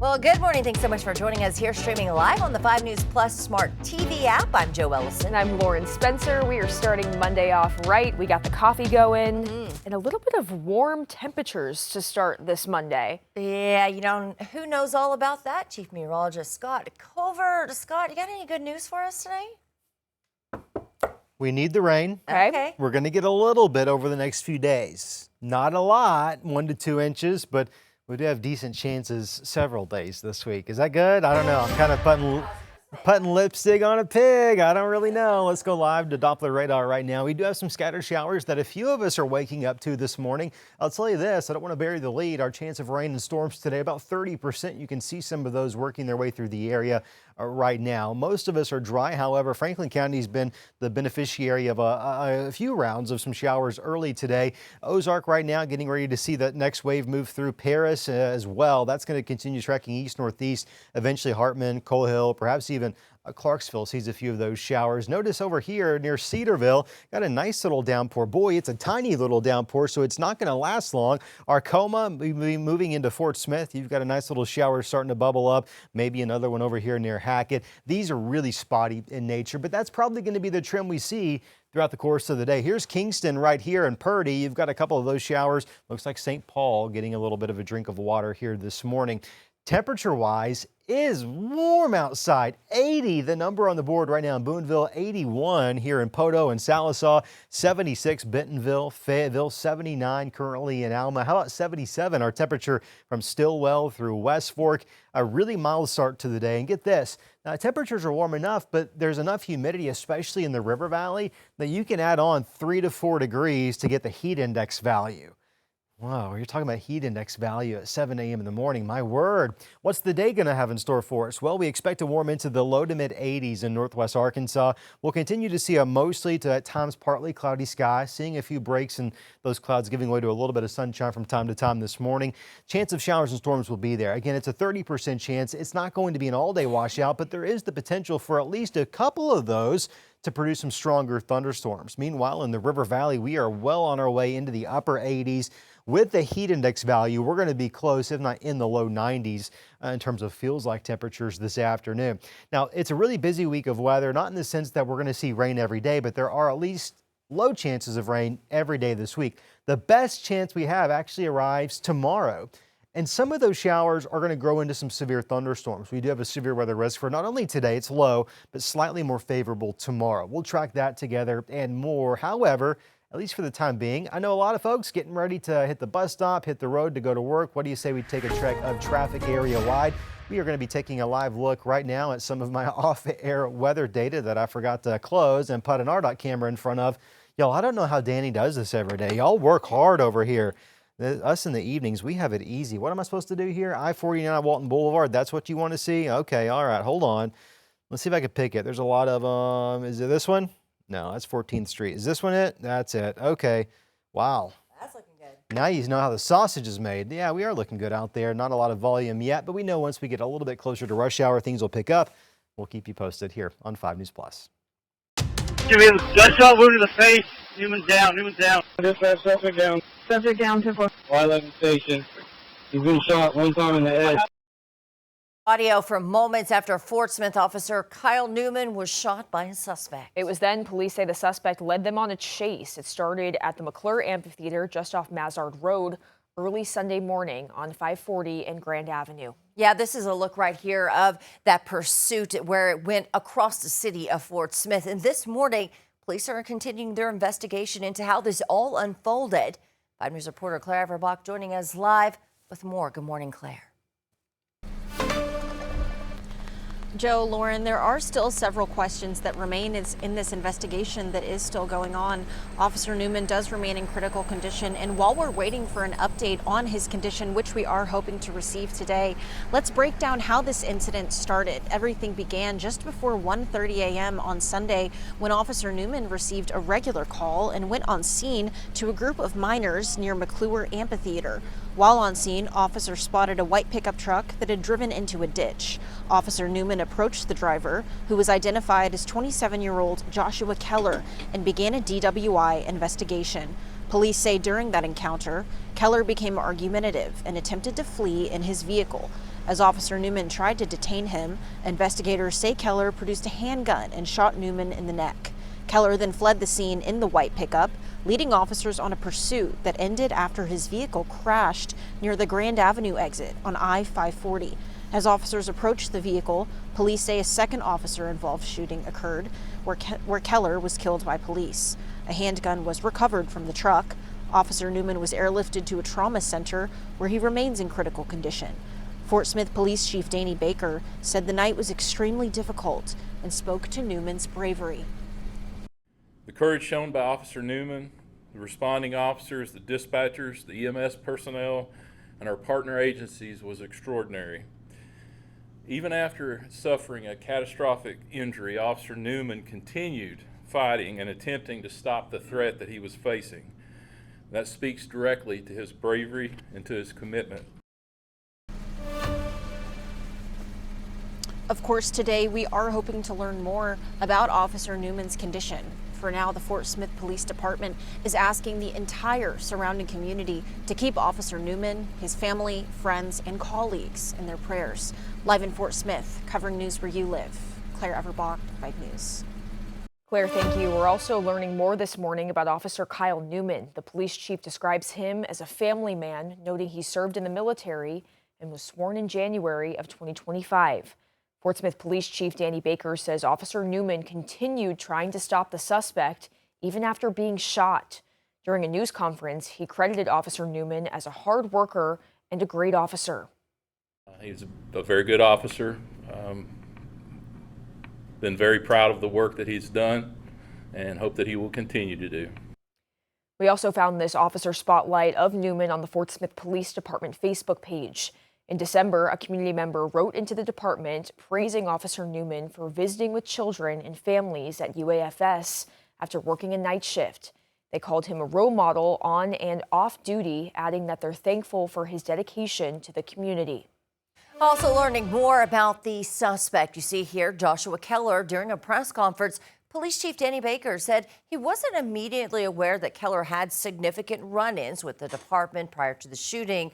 Well, good morning. Thanks so much for joining us here, streaming live on the 5 News Plus Smart TV app. I'm Joe Ellison. And I'm Lauren Spencer. We are starting Monday off right. We got the coffee going and a little bit of warm temperatures to start this Monday. Yeah, who knows all about that? Chief Meteorologist Scott Culver. Scott, you got any good news for us today? We need the rain. Okay. We're going to get a little bit over the next few days. Not a lot, 1 to 2 inches, but we do have decent chances several days this week. Is that good? I don't know. I'm kind of putting lipstick on a pig. I don't really know. Let's go live to Doppler radar right now. We do have some scattered showers that a few of us are waking up to this morning. I'll tell you this, I don't want to bury the lead. Our chance of rain and storms today, about 30%. You can see some of those working their way through the area right now. Most of us are dry. However, Franklin County's been the beneficiary of a few rounds of some showers early today. Ozark right now getting ready to see that next wave move through Paris as well. That's going to continue tracking east-northeast, eventually Hartman, Coal Hill, perhaps even Clarksville sees a few of those showers. Notice over here near Cedarville, got a nice little downpour. Boy, it's a tiny little downpour, so it's not going to last long. Arcoma moving into Fort Smith. You've got a nice little shower starting to bubble up. Maybe another one over here near Hackett. These are really spotty in nature, but that's probably going to be the trend we see throughout the course of the day. Here's Kingston right here in Purdy. You've got a couple of those showers. Looks like St. Paul getting a little bit of a drink of water here this morning. Temperature-wise, is warm outside. 80, the number on the board right now in Boonville. 81 here in Poto and Sallisaw. 76 Bentonville, Fayetteville. 79 currently in Alma. How about 77? Our temperature from Stillwell through West Fork. A really mild start to the day. And get this, now temperatures are warm enough, but there's enough humidity, especially in the River Valley, that you can add on 3 to 4 degrees to get the heat index value. Wow, you're talking about heat index value at 7 a.m. in the morning. My word. What's the day going to have in store for us? Well, we expect to warm into the low to mid 80s in northwest Arkansas. We'll continue to see a mostly to at times partly cloudy sky, seeing a few breaks in those clouds giving way to a little bit of sunshine from time to time this morning. Chance of showers and storms will be there. Again, it's a 30% chance. It's not going to be an all-day washout, but there is the potential for at least a couple of those to produce some stronger thunderstorms. Meanwhile, in the River Valley, we are well on our way into the upper 80s. With the heat index value, we're going to be close, if not in the low 90s in terms of feels like temperatures this afternoon. Now, it's a really busy week of weather, not in the sense that we're going to see rain every day, but there are at least low chances of rain every day this week. The best chance we have actually arrives tomorrow. And some of those showers are going to grow into some severe thunderstorms. We do have a severe weather risk for not only today, it's low, but slightly more favorable tomorrow. We'll track that together and more. However, at least for the time being, I know a lot of folks getting ready to hit the bus stop, hit the road to go to work. What do you say we take a trek of traffic area wide? We are going to be taking a live look right now at some of my off-air weather data that I forgot to close and put an RDOT camera in front of. Y'all, I don't know how Danny does this every day. Y'all work hard over here. Us in the evenings, we have it easy. What am I supposed to do here? I-49 Walton Boulevard, that's what you want to see? Okay, all right, hold on. Let's see if I can pick it. There's a lot of, is it this one? No, that's 14th Street. Is this one it? That's it. Okay. Wow. That's looking good. Now you know how the sausage is made. Yeah, we are looking good out there. Not a lot of volume yet, but we know once we get a little bit closer to rush hour, things will pick up. We'll keep you posted here on 5 News Plus. Gunshot wound in the face. Newman's down. Dispatch, suspect down. Subject down to 4. Y11 station. He's been shot one time in the head. Audio from moments after Fort Smith officer Kyle Newman was shot by a suspect. It was then police say the suspect led them on a chase. It started at the McClure Amphitheater just off Mazard Road early Sunday morning on 540 and Grand Avenue. Yeah, this is a look right here of that pursuit where it went across the city of Fort Smith. And this morning, police are continuing their investigation into how this all unfolded. 5 News reporter Claire Averbach joining us live with more. Good morning, Claire. Joe, Lauren, there are still several questions that remain in this investigation that is still going on. Officer Newman does remain in critical condition, and while we're waiting for an update on his condition, which we are hoping to receive today, let's break down how this incident started. Everything began just before 1:30 a.m. on Sunday when Officer Newman received a regular call and went on scene to a group of minors near McClure Amphitheater. While on scene, officers spotted a white pickup truck that had driven into a ditch. Officer Newman approached the driver, who was identified as 27-year-old Joshua Keller, and began a DWI investigation. Police say during that encounter, Keller became argumentative and attempted to flee in his vehicle. As Officer Newman tried to detain him, investigators say Keller produced a handgun and shot Newman in the neck. Keller then fled the scene in the white pickup, leading officers on a pursuit that ended after his vehicle crashed near the Grand Avenue exit on I-540. As officers approached the vehicle, police say a second officer-involved shooting occurred where Keller was killed by police. A handgun was recovered from the truck. Officer Newman was airlifted to a trauma center where he remains in critical condition. Fort Smith Police Chief Danny Baker said the night was extremely difficult and spoke to Newman's bravery. The courage shown by Officer Newman, the responding officers, the dispatchers, the EMS personnel, and our partner agencies was extraordinary. Even after suffering a catastrophic injury, Officer Newman continued fighting and attempting to stop the threat that he was facing. That speaks directly to his bravery and to his commitment. Of course, today we are hoping to learn more about Officer Newman's condition. For now, the Fort Smith Police Department is asking the entire surrounding community to keep Officer Newman, his family, friends, and colleagues in their prayers. Live in Fort Smith, covering news where you live, Claire Everbach, 5 News. Claire, thank you. We're also learning more this morning about Officer Kyle Newman. The police chief describes him as a family man, noting he served in the military and was sworn in January of 2025. Fort Smith Police Chief Danny Baker says Officer Newman continued trying to stop the suspect even after being shot. During a news conference, he credited Officer Newman as a hard worker and a great officer. He's a very good officer. Been very proud of the work that he's done and hope that he will continue to do. We also found this officer spotlight of Newman on the Fort Smith Police Department Facebook page. In December, a community member wrote into the department praising Officer Newman for visiting with children and families at UAFS after working a night shift. They called him a role model on and off duty, adding that they're thankful for his dedication to the community. Also learning more about the suspect. You see here, Joshua Keller, during a press conference, Police Chief Danny Baker said he wasn't immediately aware that Keller had significant run-ins with the department prior to the shooting.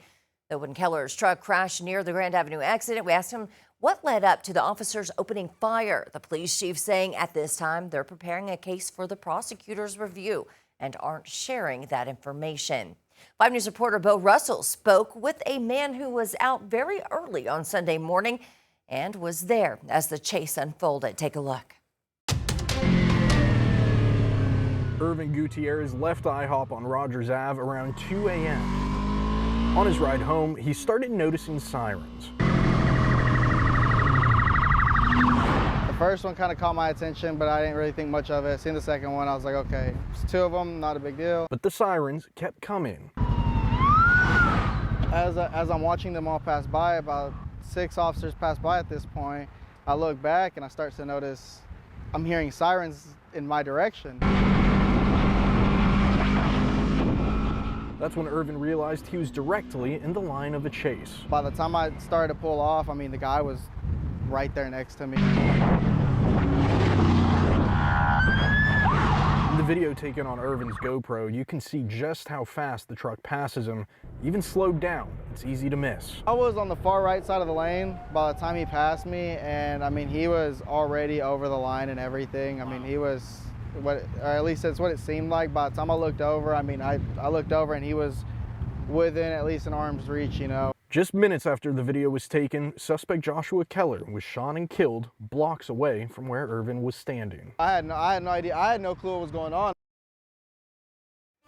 Though when Keller's truck crashed near the Grand Avenue exit, we asked him what led up to the officers opening fire. The police chief saying at this time they're preparing a case for the prosecutor's review and aren't sharing that information. 5 News reporter Bo Russell spoke with a man who was out very early on Sunday morning and was there as the chase unfolded. Take a look. Irvin Gutierrez left IHOP on Rogers Ave around 2 a.m. On his ride home, he started noticing sirens. The first one kind of caught my attention, but I didn't really think much of it. Seen the second one, I was like, okay, it's 2 of them, not a big deal. But the sirens kept coming. As I'm watching them all pass by, about 6 officers pass by at this point, I look back and I start to notice I'm hearing sirens in my direction. That's when Irvin realized he was directly in the line of a chase. By the time I started to pull off, I mean, the guy was right there next to me. In the video taken on Irvin's GoPro, you can see just how fast the truck passes him. Even slowed down, it's easy to miss. I was on the far right side of the lane by the time he passed me, and I mean, he was already over the line and everything. I mean, he was, or at least that's what it seemed like. By the time I looked over, I mean, I looked over and he was within at least an arm's reach, you know. Just minutes after the video was taken, suspect Joshua Keller was shot and killed blocks away from where Irvin was standing. I had no idea. I had no clue what was going on.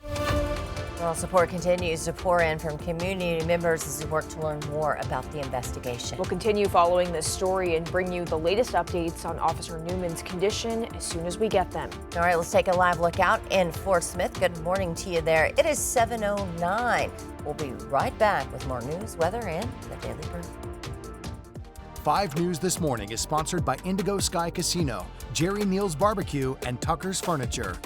Well, support continues to pour in from community members as we work to learn more about the investigation. We'll continue following this story and bring you the latest updates on Officer Newman's condition as soon as we get them. All right, let's take a live look out in Fort Smith. Good morning to you there. It is 7:09. We'll be right back with more news, weather, and the Daily Bird. 5 News This Morning is sponsored by Indigo Sky Casino, Jerry Neal's Barbecue, and Tucker's Furniture.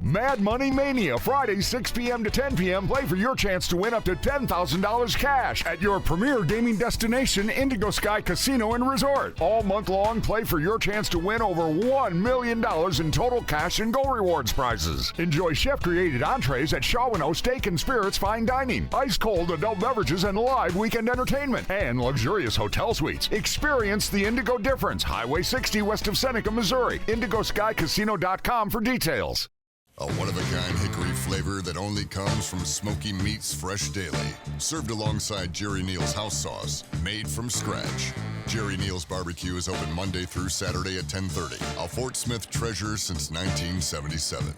Mad Money Mania, Friday 6 p.m. to 10 p.m. Play for your chance to win up to $10,000 cash at your premier gaming destination, Indigo Sky Casino and Resort. All month long, play for your chance to win over $1 million in total cash and gold rewards prizes. Enjoy chef-created entrees at Shawano Steak and Spirits Fine Dining, ice-cold adult beverages and live weekend entertainment, and luxurious hotel suites. Experience the Indigo difference. Highway 60 west of Seneca, Missouri. IndigoSkyCasino.com for details. A one-of-a-kind hickory flavor that only comes from Smoky Meats Fresh Daily. Served alongside Jerry Neal's house sauce, made from scratch. Jerry Neal's Barbecue is open Monday through Saturday at 10:30. A Fort Smith treasure since 1977.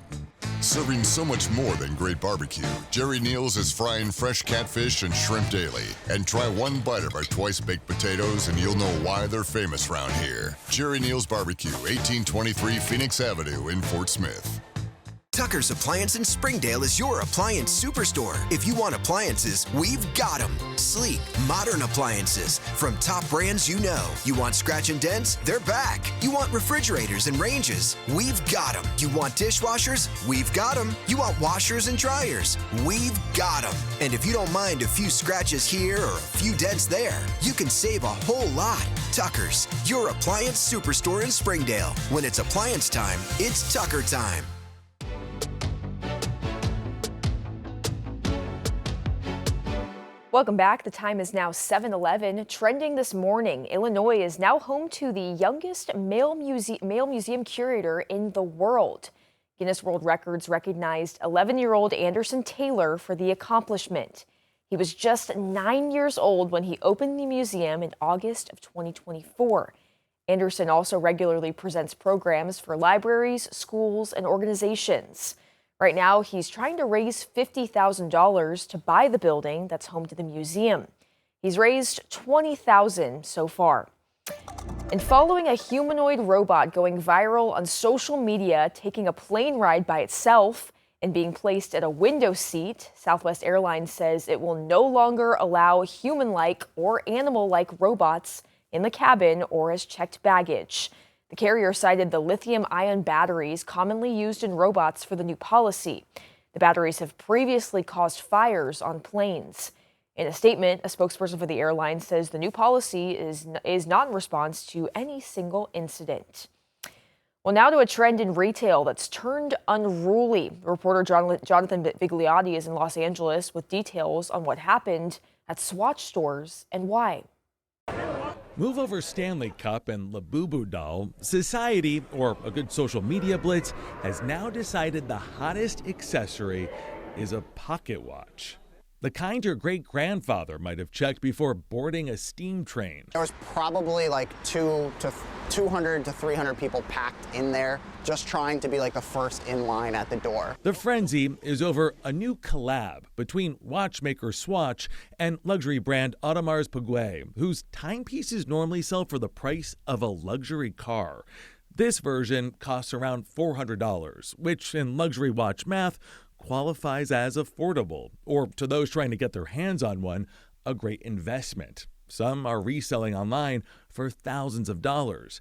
Serving so much more than great barbecue, Jerry Neal's is frying fresh catfish and shrimp daily. And try one bite of our twice-baked potatoes and you'll know why they're famous around here. Jerry Neal's Barbecue, 1823 Phoenix Avenue in Fort Smith. Tucker's Appliance in Springdale is your appliance superstore. If you want appliances, we've got them. Sleek, modern appliances from top brands you know. You want scratch and dents? They're back. You want refrigerators and ranges? We've got them. You want dishwashers? We've got them. You want washers and dryers? We've got them. And if you don't mind a few scratches here or a few dents there, you can save a whole lot. Tucker's, your appliance superstore in Springdale. When it's appliance time, it's Tucker time. Welcome back. The time is now 7:11. Trending this morning, Illinois is now home to the youngest male museum curator in the world. Guinness World Records recognized 11-year-old Anderson Taylor for the accomplishment. He was just 9 years old when he opened the museum in August of 2024. Anderson also regularly presents programs for libraries, schools, and organizations. Right now, he's trying to raise $50,000 to buy the building that's home to the museum. He's raised $20,000 so far. And following a humanoid robot going viral on social media, taking a plane ride by itself and being placed at a window seat, Southwest Airlines says it will no longer allow human-like or animal-like robots in the cabin or as checked baggage. The carrier cited the lithium-ion batteries commonly used in robots for the new policy. The batteries have previously caused fires on planes. In a statement, a spokesperson for the airline says the new policy is not in response to any single incident. Well, now to a trend in retail that's turned unruly. Reporter Jonathan Vigliotti is in Los Angeles with details on what happened at Swatch stores and why. Move over Stanley Cup and Labubu doll, society, or a good social media blitz, has now decided the hottest accessory is a pocket watch. The kind your great-grandfather might have checked before boarding a steam train. There was probably like 200 to 300 people packed in there, just trying to be like the first in line at the door. The frenzy is over a new collab between watchmaker Swatch and luxury brand Audemars Piguet, whose timepieces normally sell for the price of a luxury car. This version costs around $400, which in luxury watch math qualifies as affordable, or to those trying to get their hands on one, a great investment. Some are reselling online for thousands of dollars.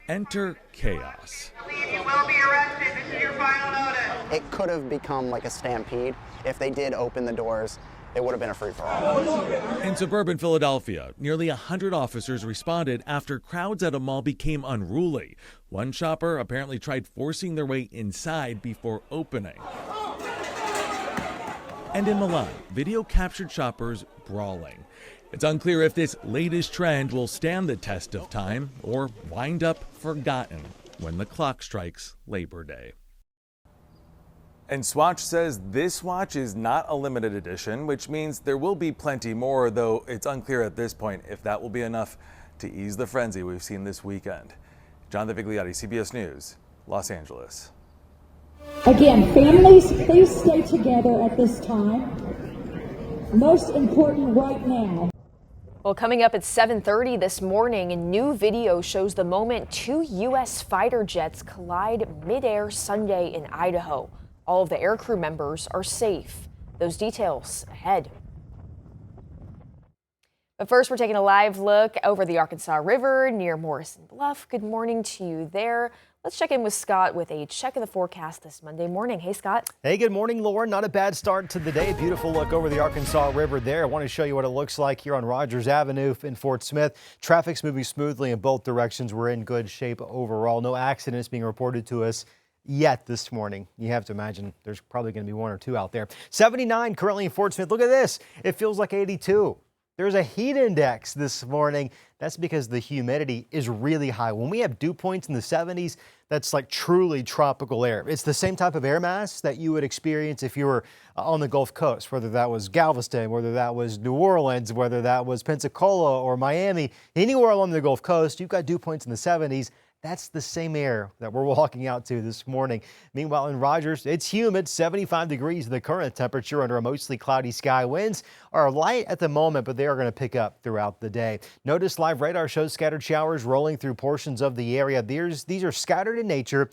Enter chaos. You will be arrested. This is your final notice. It could have become like a stampede. If they did open the doors, it would have been a free-for-all. In suburban Philadelphia, nearly 100 officers responded after crowds at a mall became unruly. One shopper apparently tried forcing their way inside before opening. And in Milan, video captured shoppers brawling. It's unclear if this latest trend will stand the test of time or wind up forgotten when the clock strikes Labor Day. And Swatch says this watch is not a limited edition, which means there will be plenty more, though it's unclear at this point if that will be enough to ease the frenzy we've seen this weekend. Jonathan Vigliotti, CBS News, Los Angeles. Again, families, please stay together at this time. Most important right now. Well, coming up at 7:30 this morning, a new video shows the moment two U.S. fighter jets collide midair Sunday in Idaho. All of the aircrew members are safe. Those details ahead. But first, we're taking a live look over the Arkansas River near Morrison Bluff. Good morning to you there. Let's check in with Scott with a check of the forecast this Monday morning. Hey, Scott. Hey, good morning, Lauren. Not a bad start to the day. Beautiful look over the Arkansas River there. I want to show you what it looks like here on Rogers Avenue in Fort Smith. Traffic's moving smoothly in both directions. We're in good shape overall. No accidents being reported to us yet this morning. You have to imagine there's probably going to be one or two out there. 79 currently in Fort Smith. Look at this. It feels like 82. There's a heat index this morning. That's because the humidity is really high. When we have dew points in the 70s, that's like truly tropical air. It's the same type of air mass that you would experience if you were on the Gulf Coast, whether that was Galveston, whether that was New Orleans, whether that was Pensacola or Miami. Anywhere along the Gulf Coast, you've got dew points in the 70s. That's the same air that we're walking out to this morning. Meanwhile, in Rogers, it's humid, 75 degrees the current temperature under a mostly cloudy sky. Winds are light at the moment, but they are going to pick up throughout the day. Notice live radar shows scattered showers rolling through portions of the area. These are scattered in nature.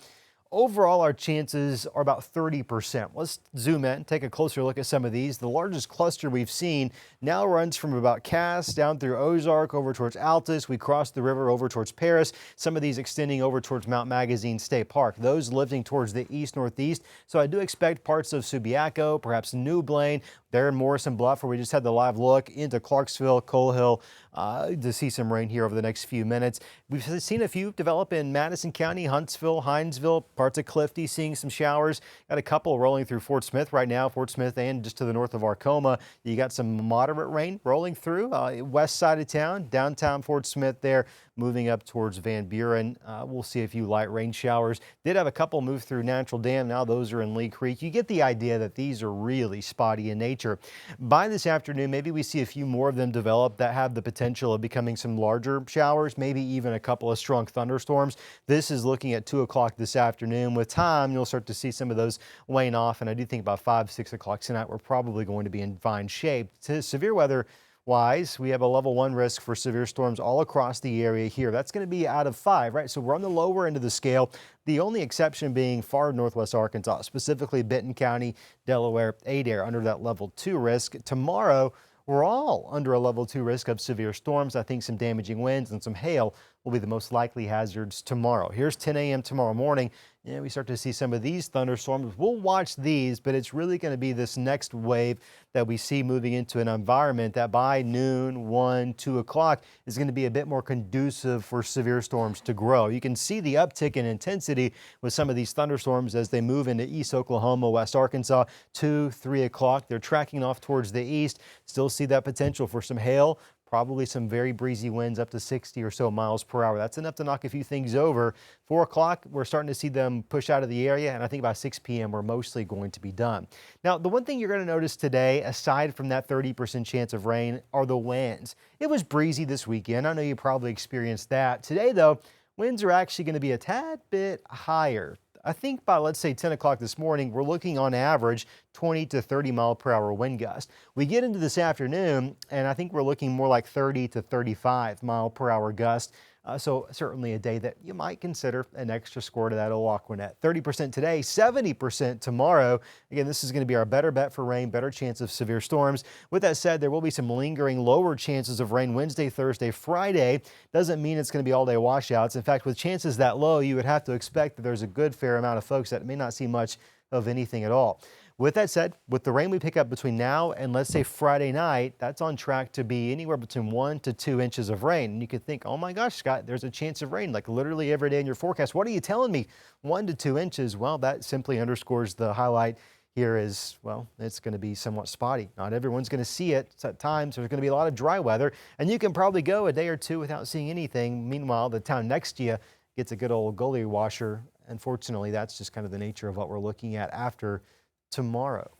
Overall, our chances are about 30%. Let's zoom in, take a closer look at some of these. The largest cluster we've seen now runs from about Cass down through Ozark over towards Altus. We cross the river over towards Paris. Some of these extending over towards Mount Magazine State Park. Those lifting towards the east-northeast. So I do expect parts of Subiaco, perhaps New Blaine, there in Morrison Bluff, where we just had the live look, into Clarksville, Coal Hill, to see some rain here over the next few minutes. We've seen a few develop in Madison County, Huntsville, Hinesville, parts of Clifty, seeing some showers. Got a couple rolling through Fort Smith right now, Fort Smith and just to the north of Arcoma. You got some moderate rain rolling through west side of town, downtown Fort Smith there, moving up towards Van Buren. We'll see a few light rain showers. Did have a couple move through Natural Dam. Now those are in Lee Creek. You get the idea that these are really spotty in nature. By this afternoon, maybe we see a few more of them develop that have the potential of becoming some larger showers, maybe even a couple of strong thunderstorms. This is looking at 2 o'clock this afternoon. With time, you'll start to see some of those wane off. And I do think about 5, 6 o'clock tonight, we're probably going to be in fine shape. To severe weather wise, we have a level 1 risk for severe storms all across the area here. That's going to be out of 5, right? So we're on the lower end of the scale. The only exception being far northwest Arkansas, specifically Benton County, Delaware, Adair, under that level 2 risk. Tomorrow, we're all under a level 2 risk of severe storms. I think some damaging winds and some hail will be the most likely hazards tomorrow. Here's 10 a.m. tomorrow morning. Yeah, we start to see some of these thunderstorms. We'll watch these, but it's really going to be this next wave that we see moving into an environment that by noon, 1, 2 o'clock is going to be a bit more conducive for severe storms to grow. You can see the uptick in intensity with some of these thunderstorms as they move into East Oklahoma, West Arkansas, 2, 3 o'clock. They're tracking off towards the east. Still see that potential for some hail. Probably some very breezy winds up to 60 or so miles per hour. That's enough to knock a few things over. 4 o'clock, we're starting to see them push out of the area, and I think about 6 p.m. we're mostly going to be done. Now, the one thing you're going to notice today, aside from that 30% chance of rain, are the winds. It was breezy this weekend. I know you probably experienced that. Today, though, winds are actually going to be a tad bit higher. I think by, let's say, 10 o'clock this morning, we're looking on average 20 to 30 mile per hour wind gust. We get into this afternoon, and I think we're looking more like 30 to 35 mile per hour gust. So certainly a day that you might consider an extra score to that old Aquanet. 30% today, 70% tomorrow. Again, this is going to be our better bet for rain, better chance of severe storms. With that said, there will be some lingering lower chances of rain Wednesday, Thursday, Friday. Doesn't mean it's going to be all day washouts. In fact, with chances that low, you would have to expect that there's a good fair amount of folks that may not see much of anything at all. With that said, with the rain we pick up between now and let's say Friday night, that's on track to be anywhere between 1 to 2 inches of rain. And you could think, oh my gosh, Scott, there's a chance of rain like literally every day in your forecast. What are you telling me? 1 to 2 inches? Well, that simply underscores the highlight here is, well, it's going to be somewhat spotty. Not everyone's going to see it. At times, there's going to be a lot of dry weather, and you can probably go a day or two without seeing anything. Meanwhile, the town next to you gets a good old gully washer. Unfortunately, that's just kind of the nature of what we're looking at after tomorrow.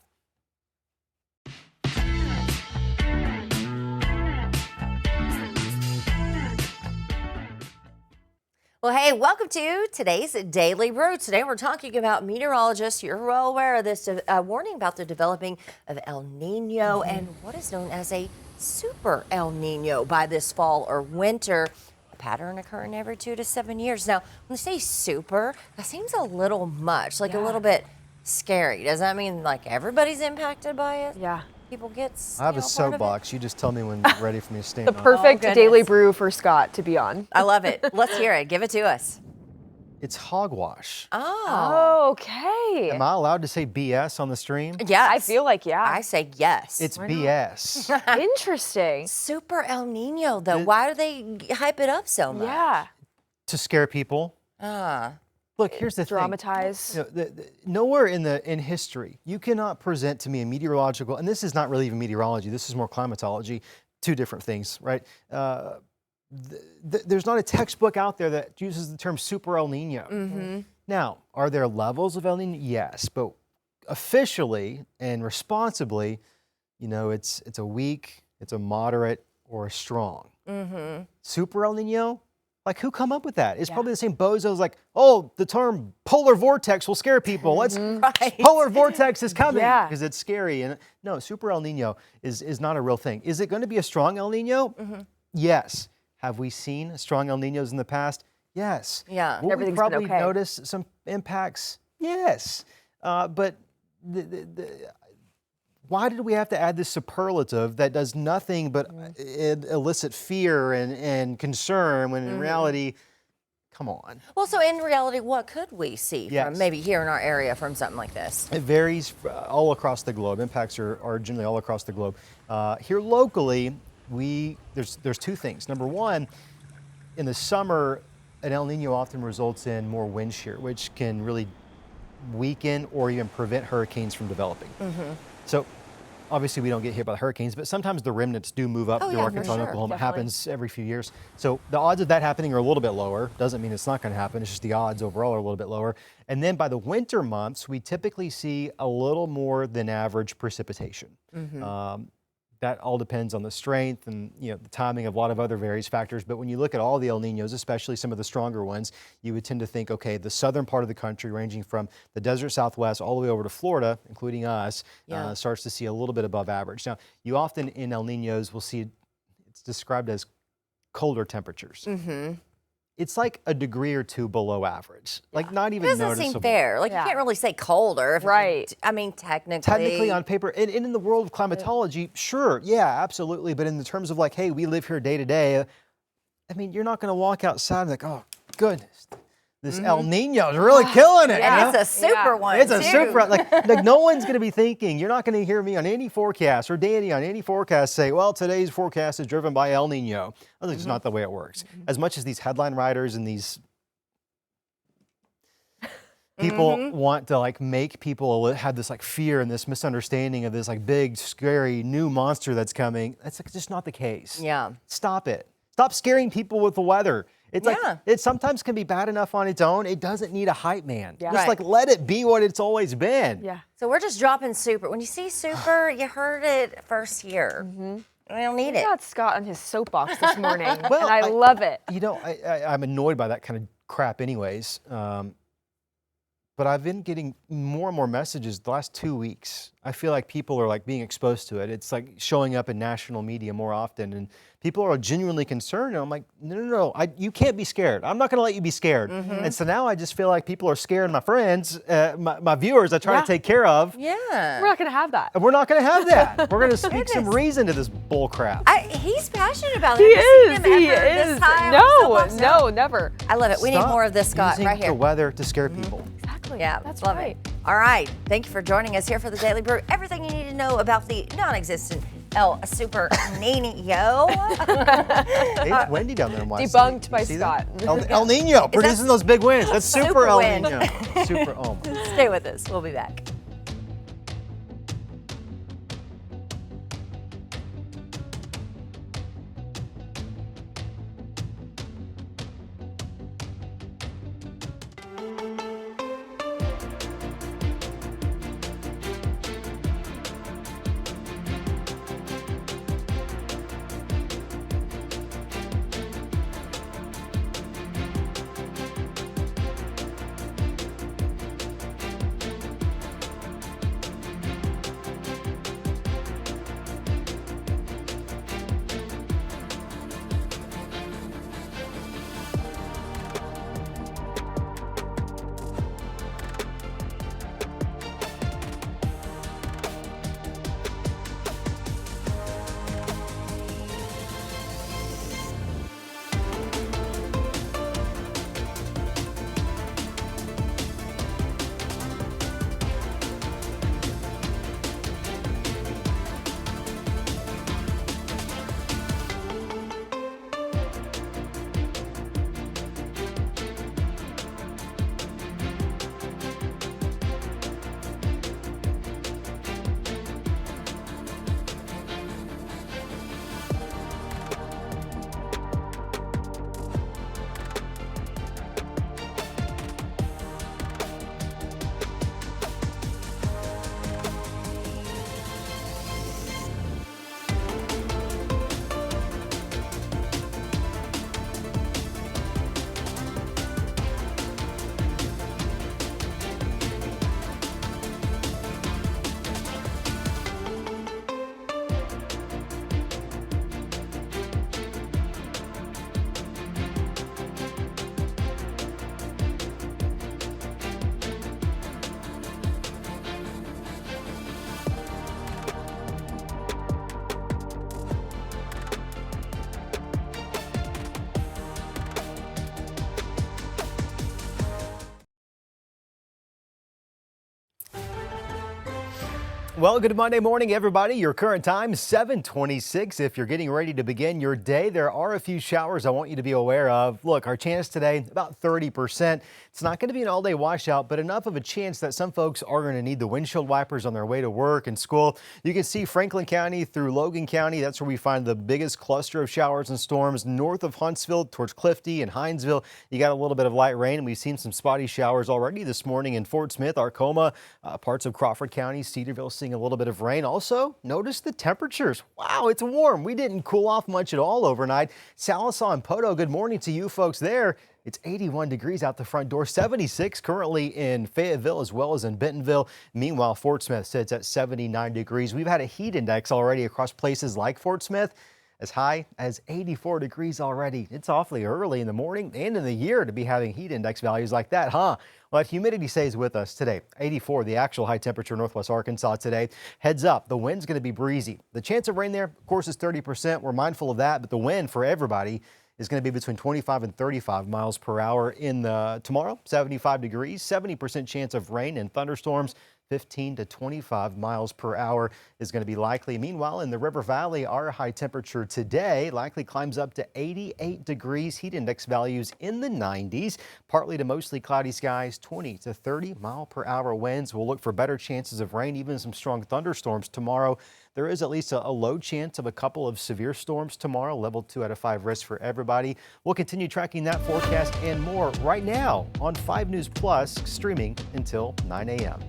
Well, hey, welcome to today's Daily Brew. Today we're talking about meteorologists. You're well aware of this warning about the developing of El Nino and what is known as a super El Nino by this fall or winter. A pattern occurring every 2 to 7 years. Now, when they say super, that seems a little much, like a little bit scary. Does that mean like everybody's impacted by it? Yeah. People get I have a soapbox. You just tell me when you're ready for me to stand The on. perfect Daily Brew for Scott to be on. I love it. Let's hear it. Give it to us. It's hogwash. Oh. Okay. Am I allowed to say BS on the stream? Yes. I feel like, yeah. I say yes. It's BS. Interesting. Super El Nino, though. Why do they hype it up so much? Yeah. To scare people. Look, here's the Dramatize. thing. Nowhere in history, you cannot present to me a meteorological, and this is not really even meteorology, this is more climatology, two different things, right? There's not a textbook out there that uses the term super El Nino. Now, are there levels of El Nino? Yes, but officially and responsibly, it's a weak, it's a moderate, or a strong. Super El Nino? Like, who come up with that? It's probably the same bozos like, oh, the term polar vortex will scare people. Polar vortex is coming because it's scary. And no, super El Nino is not a real thing. Is it going to be a strong El Nino? Yes. Have we seen strong El Ninos in the past? Yes. Yeah. Will Everything's we probably been okay. notice some impacts? Yes. But why did we have to add this superlative that does nothing but elicit fear and concern when in reality, come on. Well, so in reality, what could we see from maybe here in our area from something like this? It varies all across the globe. Impacts are generally all across the globe. Here locally, there's two things. Number one, in the summer, an El Nino often results in more wind shear, which can really weaken or even prevent hurricanes from developing. So obviously we don't get hit by the hurricanes, but sometimes the remnants do move up through Arkansas and Oklahoma. It happens every few years. So the odds of that happening are a little bit lower. Doesn't mean it's not going to happen. It's just the odds overall are a little bit lower. And then by the winter months, we typically see a little more than average precipitation. That all depends on the strength and the timing of a lot of other various factors. But when you look at all the El Ninos, especially some of the stronger ones, you would tend to think, okay, the southern part of the country, ranging from the desert Southwest all the way over to Florida, including us, starts to see a little bit above average. Now, you often in El Ninos will see it's described as colder temperatures. It's like a degree or two below average, like not even noticeable. It doesn't seem fair. Like you can't really say colder. Right. I mean, technically. Technically on paper, and in the world of climatology, sure, yeah, absolutely. But in the terms of like, hey, we live here day to day, I mean, you're not going to walk outside and like, oh, goodness, this El Nino is really killing it. And it's a super one, It's a too. super, like no one's going to be thinking, you're not going to hear me on any forecast or Danny on any forecast say, well, today's forecast is driven by El Nino. That's just not the way it works. As much as these headline writers and these people want to like make people have this like fear and this misunderstanding of this like big, scary new monster that's coming, that's like just not the case. Yeah. Stop it. Stop scaring people with the weather. It's like, it sometimes can be bad enough on its own. It doesn't need a hype man. Just like let it be what it's always been. So we're just dropping super. When you see super, you heard it first here. We don't need We it. got Scott on his soapbox this morning, and I love it. I'm annoyed by that kind of crap anyways. But I've been getting more and more messages the last 2 weeks. I feel like people are like being exposed to it. It's like showing up in national media more often, and people are genuinely concerned. And I'm like, no, you can't be scared. I'm not going to let you be scared. And so now I just feel like people are scaring my friends, my viewers I try to take care of. Yeah. We're not going to have that. And we're not going to have that. We're going to speak some reason to this bull crap. He's passionate about He it. is. He He is. No, never. I love it. We need Stop more of this, Scott, using right here. the weather to scare people. Exactly. Yeah, That's love right. it. All right. Thank you for joining us here for the Daily Brew. Everything you need to know about the non-existent El Super Nino. It's windy down there in West Debunked City. by You see that? Scott. El Nino producing those big wins. That's super Super El win. Nino. Super. Oh my. Stay with us. We'll be back. Well, good Monday morning, everybody. Your current time, 7:26. If you're getting ready to begin your day, there are a few showers I want you to be aware of. Look, our chance today, about 30%. It's not going to be an all-day washout, but enough of a chance that some folks are going to need the windshield wipers on their way to work and school. You can see Franklin County through Logan County. That's where we find the biggest cluster of showers and storms. North of Huntsville towards Clifty and Hinesville, you got a little bit of light rain, and we've seen some spotty showers already this morning in Fort Smith, Arcoma, parts of Crawford County, Cedarville seeing a little bit of rain. Also, notice the temperatures. Wow, it's warm. We didn't cool off much at all overnight. Sallisaw and Poto, good morning to you folks there. It's 81 degrees out the front door, 76 currently in Fayetteville as well as in Bentonville. Meanwhile, Fort Smith sits at 79 degrees. We've had a heat index already across places like Fort Smith as high as 84 degrees already. It's awfully early in the morning and in the year to be having heat index values like that, huh? Well, that humidity stays with us today. 84, the actual high temperature in Northwest Arkansas today. Heads up, the wind's going to be breezy. The chance of rain there, of course, is 30%. We're mindful of that, but the wind for everybody is going to be between 25 and 35 miles per hour in the tomorrow. 75 degrees, 70% chance of rain and thunderstorms. 15 to 25 miles per hour is going to be likely. Meanwhile, in the River Valley, our high temperature today likely climbs up to 88 degrees. Heat index values in the 90s. Partly to mostly cloudy skies, 20 to 30 mile per hour winds. We'll look for better chances of rain, even some strong thunderstorms tomorrow. There is at least a low chance of a couple of severe storms tomorrow. Level 2 out of 5 risk for everybody. We'll continue tracking that forecast and more right now on 5 News Plus, streaming until 9 a.m.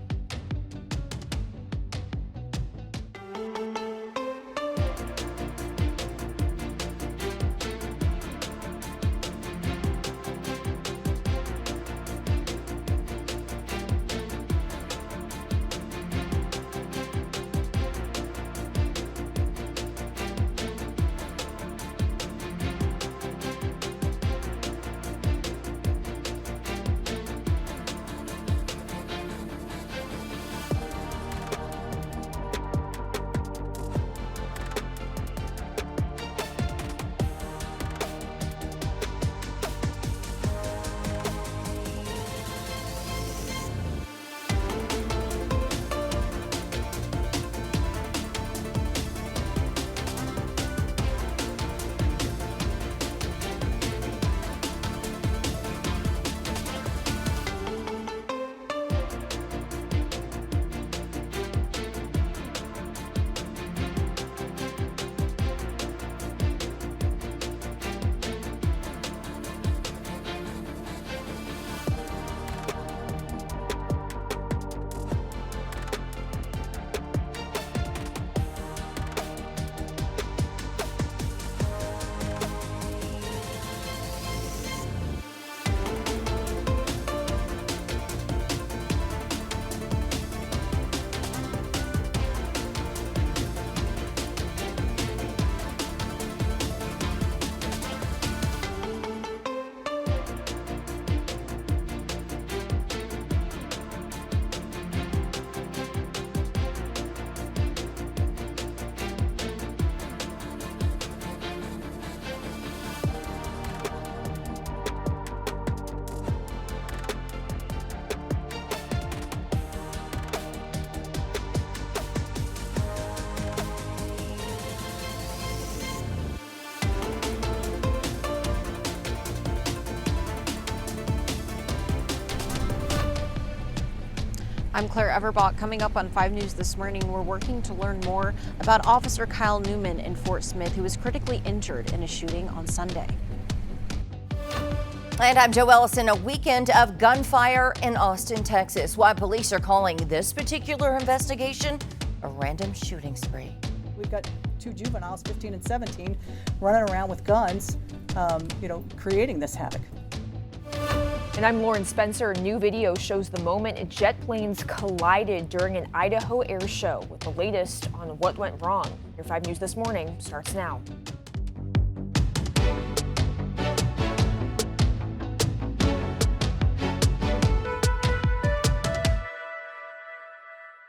I'm Claire Everbach. Coming up on 5 News this morning, we're working to learn more about Officer Kyle Newman in Fort Smith, who was critically injured in a shooting on Sunday. And I'm Joe Ellison. A weekend of gunfire in Austin, Texas. Why police are calling this particular investigation a random shooting spree. We've got 2 juveniles, 15 and 17, running around with guns, creating this havoc. And I'm Lauren Spencer. New video shows the moment jet planes collided during an Idaho air show. With the latest on what went wrong. Your 5 News this morning starts now.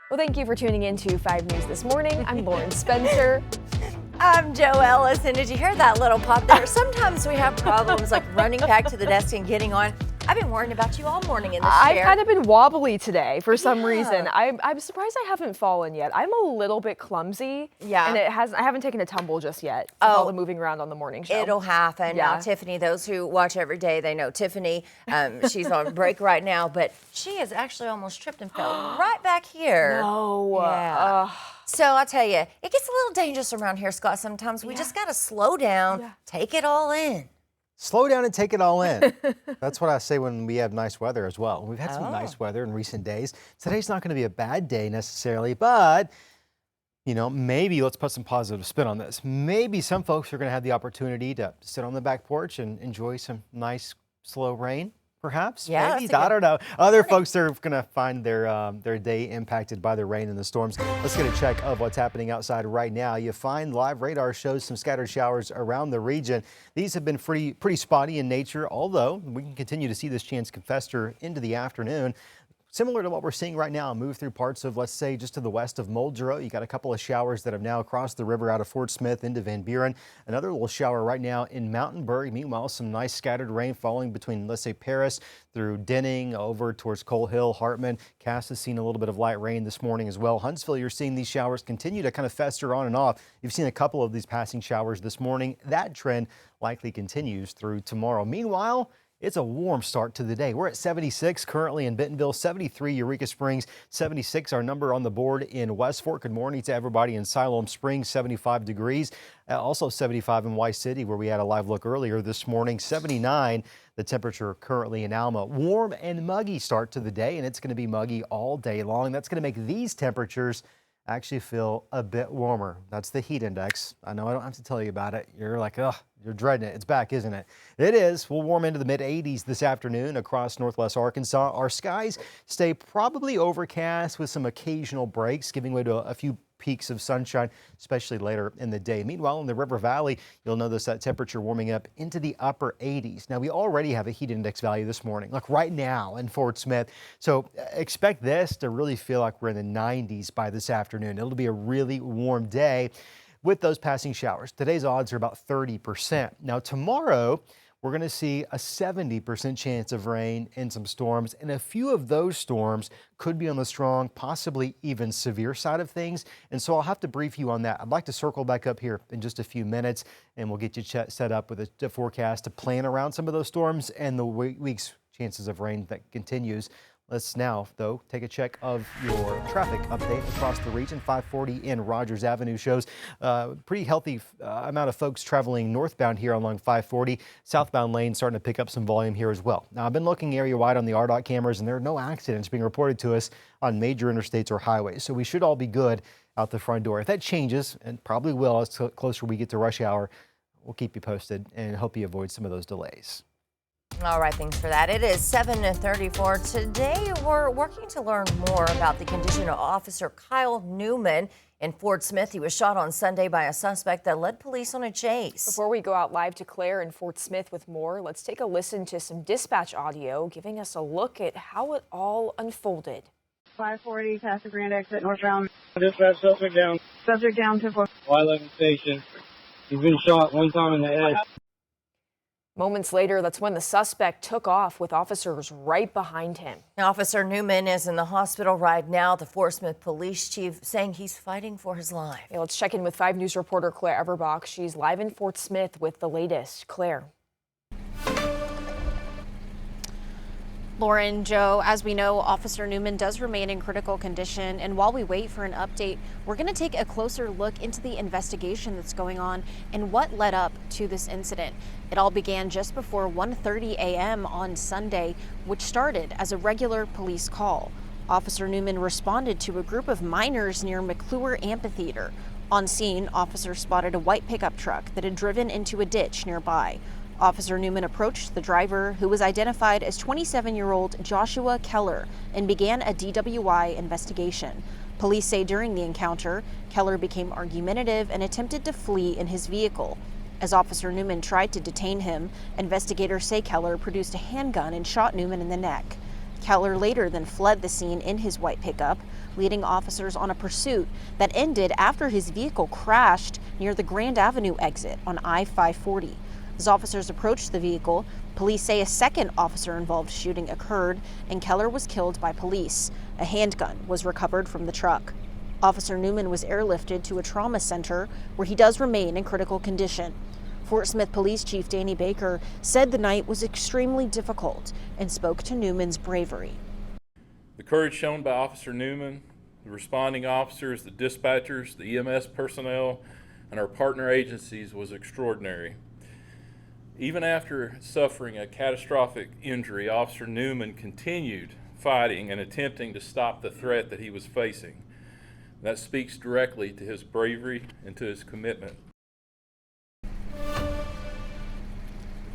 Well, thank you for tuning in to 5 News this morning. I'm Lauren Spencer. I'm Joe Ellison. Did you hear that little pop there? Sometimes we have problems like running back to the desk and getting on. I've been worrying about you all morning in this I've chair. kind of been wobbly today for some reason. I'm surprised I haven't fallen yet. I'm a little bit clumsy. Yeah. And I haven't taken a tumble just yet. With all the moving around on the morning show. It'll happen. Yeah. Now, Tiffany, those who watch every day, they know Tiffany. She's on break right now, but she has actually almost tripped and fell right back here. No. Yeah. So I tell you, it gets a little dangerous around here, Scott. Sometimes we just got to slow down, take it all in. Slow down and take it all in. That's what I say when we have nice weather as well. We've had some nice weather in recent days. Today's not going to be a bad day necessarily, but you know, maybe let's put some positive spin on this. Maybe some folks are going to have the opportunity to sit on the back porch and enjoy some nice slow rain. Perhaps, yeah, maybe, I don't know. Other folks are going to find their day impacted by the rain and the storms. Let's get a check of what's happening outside right now. You find live radar shows some scattered showers around the region. These have been pretty spotty in nature, although we can continue to see this chance fester into the afternoon. Similar to what we're seeing right now, move through parts of, let's say, just to the west of Muldrow. You got a couple of showers that have now crossed the river out of Fort Smith into Van Buren. Another little shower right now in Mountainburg. Meanwhile, some nice scattered rain falling between, let's say, Paris through Denning over towards Coal Hill, Hartman. Cass has seen a little bit of light rain this morning as well. Huntsville, you're seeing these showers continue to kind of fester on and off. You've seen a couple of these passing showers this morning. That trend likely continues through tomorrow. Meanwhile, it's a warm start to the day. We're at 76 currently in Bentonville, 73 Eureka Springs, 76 our number on the board in West Fork. Good morning to everybody in Siloam Springs, 75 degrees. Also 75 in Y City, where we had a live look earlier this morning, 79 the temperature currently in Alma. Warm and muggy start to the day, and it's going to be muggy all day long. That's going to make these temperatures actually feel a bit warmer. That's the heat index. I know I don't have to tell you about it. You're like, ugh, you're dreading it. It's back, isn't it? It is. We'll warm into the mid 80s this afternoon across northwest Arkansas. Our skies stay probably overcast with some occasional breaks, giving way to a few peaks of sunshine, especially later in the day. Meanwhile, in the River Valley, you'll notice that temperature warming up into the upper 80s. Now, we already have a heat index value this morning, like right now in Fort Smith. So expect this to really feel like we're in the 90s by this afternoon. It'll be a really warm day with those passing showers. Today's odds are about 30%. Now, tomorrow, we're going to see a 70% chance of rain and some storms, and a few of those storms could be on the strong, possibly even severe side of things. And so I'll have to brief you on that. I'd like to circle back up here in just a few minutes, and we'll get you set up with a forecast to plan around some of those storms and the week's chances of rain that continues. Let's now, though, take a check of your traffic update across the region. 540 in Rogers Avenue shows pretty healthy amount of folks traveling northbound here along 540. Southbound lane starting to pick up some volume here as well. Now, I've been looking area-wide on the RDOT cameras, and there are no accidents being reported to us on major interstates or highways. So we should all be good out the front door. If that changes, and probably will as closer we get to rush hour, we'll keep you posted and hope you avoid some of those delays. All right, thanks for that. It is 7:34. Today, we're working to learn more about the condition of Officer Kyle Newman in Fort Smith. He was shot on Sunday by a suspect that led police on a chase. Before we go out live to Claire in Fort Smith with more, let's take a listen to some dispatch audio giving us a look at how it all unfolded. 540 past the Grand exit northbound. Dispatch, subject down. Subject down to Y11 station. He's been shot one time in the head. Moments later, that's when the suspect took off with officers right behind him. Officer Newman is in the hospital right now. The Fort Smith police chief saying he's fighting for his life. Yeah, let's check in with 5 News reporter Claire Everbach. She's live in Fort Smith with the latest. Claire. Lauren, Joe, as we know, Officer Newman does remain in critical condition. And while we wait for an update, we're going to take a closer look into the investigation that's going on and what led up to this incident. It all began just before 1:30 a.m. on Sunday, which started as a regular police call. Officer Newman responded to a group of minors near McClure Amphitheater. On scene, officers spotted a white pickup truck that had driven into a ditch nearby. Officer Newman approached the driver, who was identified as 27-year-old Joshua Keller, and began a DWI investigation. Police say during the encounter, Keller became argumentative and attempted to flee in his vehicle. As Officer Newman tried to detain him, investigators say Keller produced a handgun and shot Newman in the neck. Keller later then fled the scene in his white pickup, leading officers on a pursuit that ended after his vehicle crashed near the Grand Avenue exit on I-540. As officers approached the vehicle, police say a second officer-involved shooting occurred and Keller was killed by police. A handgun was recovered from the truck. Officer Newman was airlifted to a trauma center where he does remain in critical condition. Fort Smith Police Chief Danny Baker said the night was extremely difficult and spoke to Newman's bravery. The courage shown by Officer Newman, the responding officers, the dispatchers, the EMS personnel, and our partner agencies was extraordinary. Even after suffering a catastrophic injury, Officer Newman continued fighting and attempting to stop the threat that he was facing. That speaks directly to his bravery and to his commitment.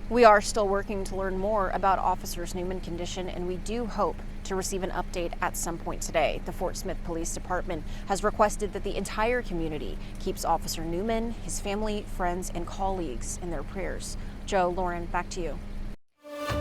We are still working to learn more about Officer Newman's condition, and we do hope to receive an update at some point today. The Fort Smith Police Department has requested that the entire community keeps Officer Newman, his family, friends, and colleagues in their prayers. Joe, Lauren, back to you.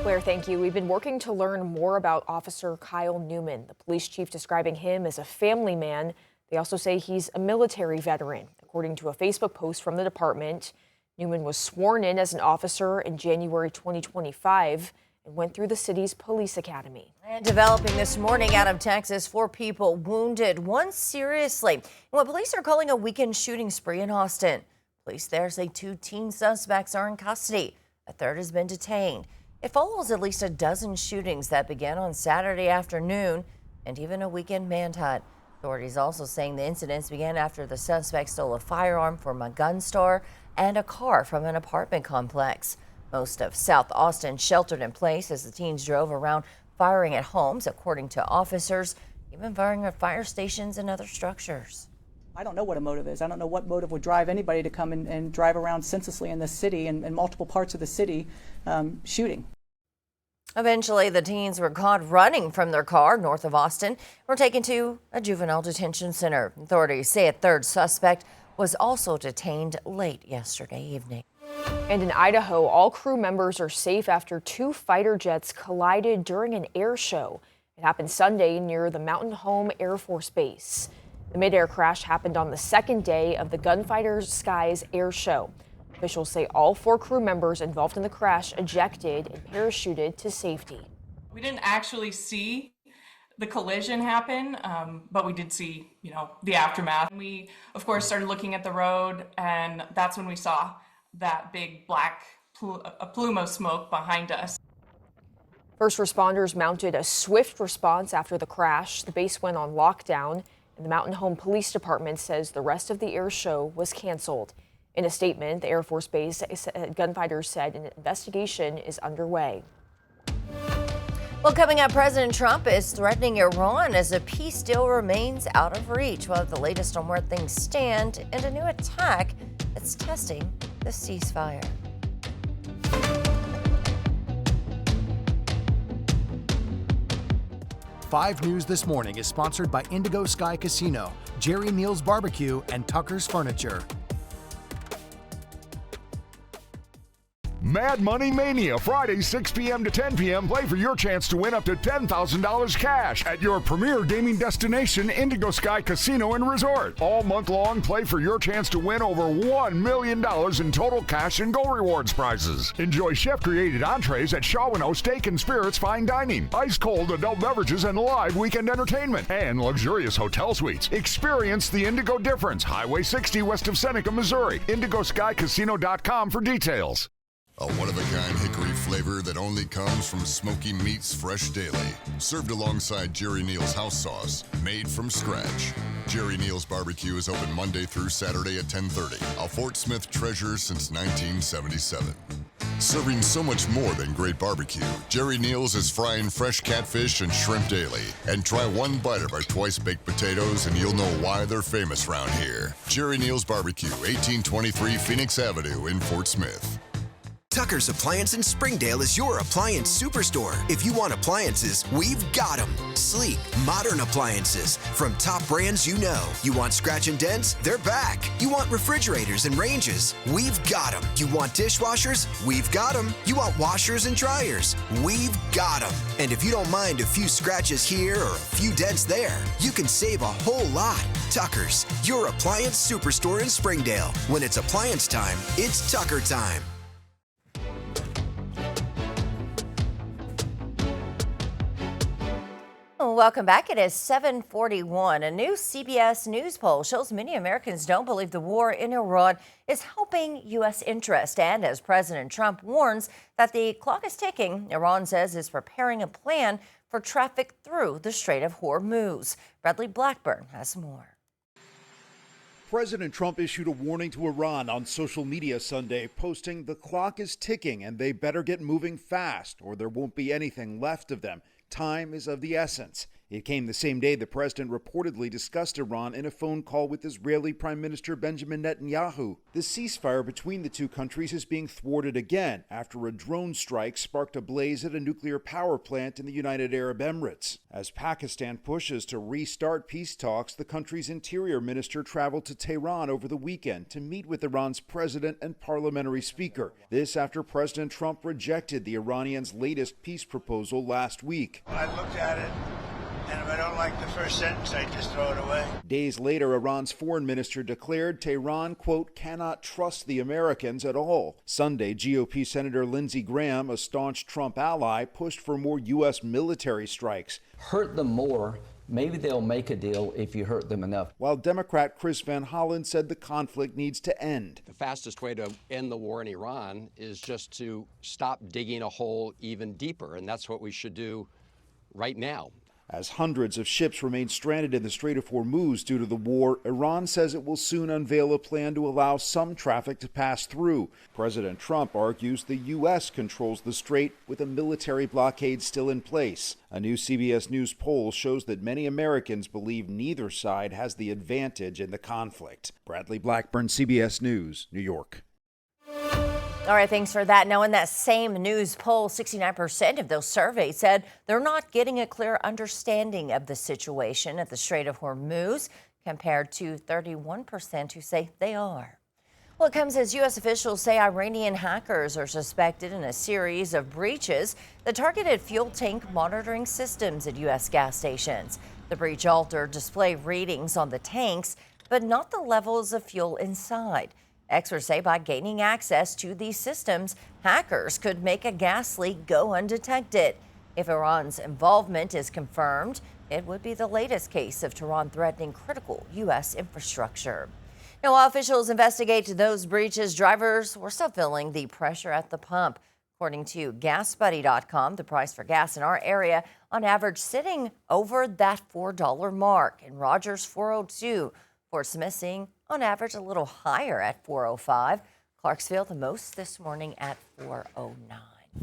Claire, thank you. We've been working to learn more about Officer Kyle Newman, the police chief describing him as a family man. They also say he's a military veteran. According to a Facebook post from the department, Newman was sworn in as an officer in January 2025 and went through the city's police academy. And developing this morning out of Texas, 4 people wounded, 1 seriously, in what police are calling a weekend shooting spree in Austin. Police there say 2 teen suspects are in custody. A 3rd has been detained. It follows at least a dozen shootings that began on Saturday afternoon and even a weekend manhunt. Authorities also saying the incidents began after the suspect stole a firearm from a gun store and a car from an apartment complex. Most of South Austin sheltered in place as the teens drove around firing at homes, according to officers, even firing at fire stations and other structures. I don't know what a motive is. I don't know what motive would drive anybody to come and drive around senselessly in this city and in multiple parts of the city shooting. Eventually, the teens were caught running from their car north of Austin, were taken to a juvenile detention center. Authorities say a 3rd suspect was also detained late yesterday evening. And in Idaho, all crew members are safe after 2 fighter jets collided during an air show. It happened Sunday near the Mountain Home Air Force Base. The mid-air crash happened on the 2nd day of the Gunfighter Skies air show. Officials say all 4 crew members involved in the crash ejected and parachuted to safety. We didn't actually see the collision happen, but we did see, the aftermath. We, of course, started looking at the road, and that's when we saw that big black plume of smoke behind us. First responders mounted a swift response after the crash. The base went on lockdown, and the Mountain Home Police Department says the rest of the air show was canceled. In a statement, the Air Force Base gunfighters said an investigation is underway. Well, coming up, President Trump is threatening Iran as a peace deal remains out of reach. We'll have the latest on where things stand and a new attack that's testing the ceasefire. Five News This Morning is sponsored by Indigo Sky Casino, Jerry Neal's Barbecue, and Tucker's Furniture. Mad Money Mania, Friday 6 p.m. to 10 p.m. Play for your chance to win up to $10,000 cash at your premier gaming destination, Indigo Sky Casino and Resort. All month long, play for your chance to win over $1 million in total cash and Go Rewards prizes. Enjoy chef-created entrees at Shaw & O Steak and Spirits Fine Dining, ice-cold adult beverages and live weekend entertainment, and luxurious hotel suites. Experience the Indigo difference. Highway 60 west of Seneca, Missouri. IndigoSkyCasino.com for details. A one-of-a-kind hickory flavor that only comes from Smoky Meats Fresh Daily. Served alongside Jerry Neal's house sauce, made from scratch. Jerry Neal's Barbecue is open Monday through Saturday at 10:30. A Fort Smith treasure since 1977. Serving so much more than great barbecue, Jerry Neal's is frying fresh catfish and shrimp daily. And try one bite of our twice-baked potatoes and you'll know why they're famous around here. Jerry Neal's Barbecue, 1823 Phoenix Avenue in Fort Smith. Tucker's Appliance in Springdale is your appliance superstore. If you want appliances, we've got them. Sleek, modern appliances from top brands you know. You want scratch and dents? They're back. You want refrigerators and ranges? We've got them. You want dishwashers? We've got them. You want washers and dryers? We've got them. And if you don't mind a few scratches here or a few dents there, you can save a whole lot. Tucker's, your appliance superstore in Springdale. When it's appliance time, it's Tucker time. welcome back. It is 7:41. A new CBS News poll shows many Americans don't believe the war in Iran is helping U.S. interest. And as President Trump warns that the clock is ticking, Iran says is preparing a plan for traffic through the Strait of Hormuz. Bradley Blackburn has more. President Trump issued a warning to Iran on social media Sunday, posting, "The clock is ticking and they better get moving fast or there won't be anything left of them. Time is of the essence." It came the same day the president reportedly discussed Iran in a phone call with Israeli Prime Minister Benjamin Netanyahu. The ceasefire between the two countries is being thwarted again after a drone strike sparked a blaze at a nuclear power plant in the United Arab Emirates. As Pakistan pushes to restart peace talks, the country's interior minister traveled to Tehran over the weekend to meet with Iran's president and parliamentary speaker. This after President Trump rejected the Iranians' latest peace proposal last week. I looked at it, and if I don't like the first sentence, I just throw it away. Days later, Iran's foreign minister declared Tehran, quote, cannot trust the Americans at all. Sunday, GOP Senator Lindsey Graham, a staunch Trump ally, pushed for more U.S. military strikes. Hurt them more. Maybe they'll make a deal if you hurt them enough. While Democrat Chris Van Hollen said the conflict needs to end. The fastest way to end the war in Iran is just to stop digging a hole even deeper, and that's what we should do right now. As hundreds of ships remain stranded in the Strait of Hormuz due to the war, Iran says it will soon unveil a plan to allow some traffic to pass through. President Trump argues the U.S. controls the strait with a military blockade still in place. A new CBS News poll shows that many Americans believe neither side has the advantage in the conflict. Bradley Blackburn, CBS News, New York. All right, thanks for that. Now, in that same news poll, 69% of those surveyed said they're not getting a clear understanding of the situation at the Strait of Hormuz, compared to 31% who say they are. Well, it comes as U.S. officials say Iranian hackers are suspected in a series of breaches that targeted fuel tank monitoring systems at U.S. gas stations. The breach altered display readings on the tanks, but not the levels of fuel inside. Experts say by gaining access to these systems, hackers could make a gas leak go undetected. If Iran's involvement is confirmed, it would be the latest case of Tehran threatening critical U.S. infrastructure. Now, while officials investigate those breaches, drivers were still feeling the pressure at the pump. According to GasBuddy.com, the price for gas in our area on average sitting over that $4 mark. In Rogers, $4.02. Fort Smith seeing on average a little higher at $4.05. Clarksville the most this morning at $4.09.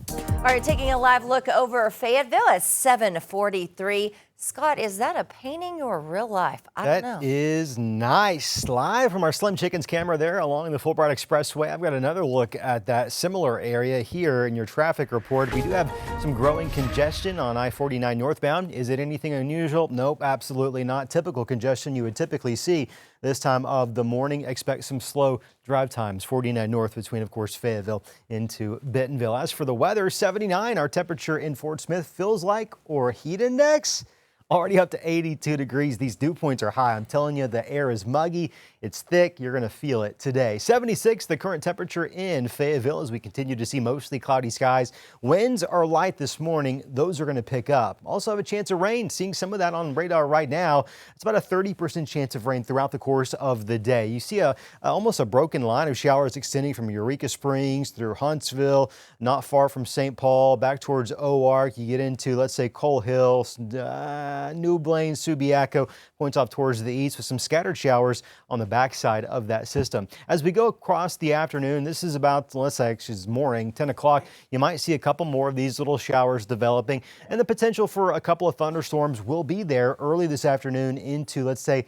All right, taking a live look over Fayetteville at 7:43. Scott, is that a painting or real life? I don't know. That is nice. Live from our Slim Chickens camera there along the Fulbright Expressway. I've got another look at that similar area here in your traffic report. We do have some growing congestion on I-49 northbound. Is it anything unusual? Nope, absolutely not. Typical congestion you would typically see this time of the morning. Expect some slow drive times. 49 north between, of course, Fayetteville into Bentonville. As for the weather, 79, our temperature in Fort Smith feels like, or heat index, already up to 82 degrees. These dew points are high. I'm telling you, the air is muggy. It's thick. You're going to feel it today. 76, the current temperature in Fayetteville as we continue to see mostly cloudy skies. Winds are light this morning. Those are going to pick up. Also have a chance of rain. Seeing some of that on radar right now. It's about a 30% chance of rain throughout the course of the day. You see almost a broken line of showers extending from Eureka Springs through Huntsville, not far from St. Paul, back towards Oark. You get into, let's say, Coal Hill, New Blaine, Subiaco, points off towards the east with some scattered showers on the backside of that system. As we go across the afternoon, this is about, let's say, it's morning, 10 o'clock, you might see a couple more of these little showers developing, and the potential for a couple of thunderstorms will be there early this afternoon into, let's say,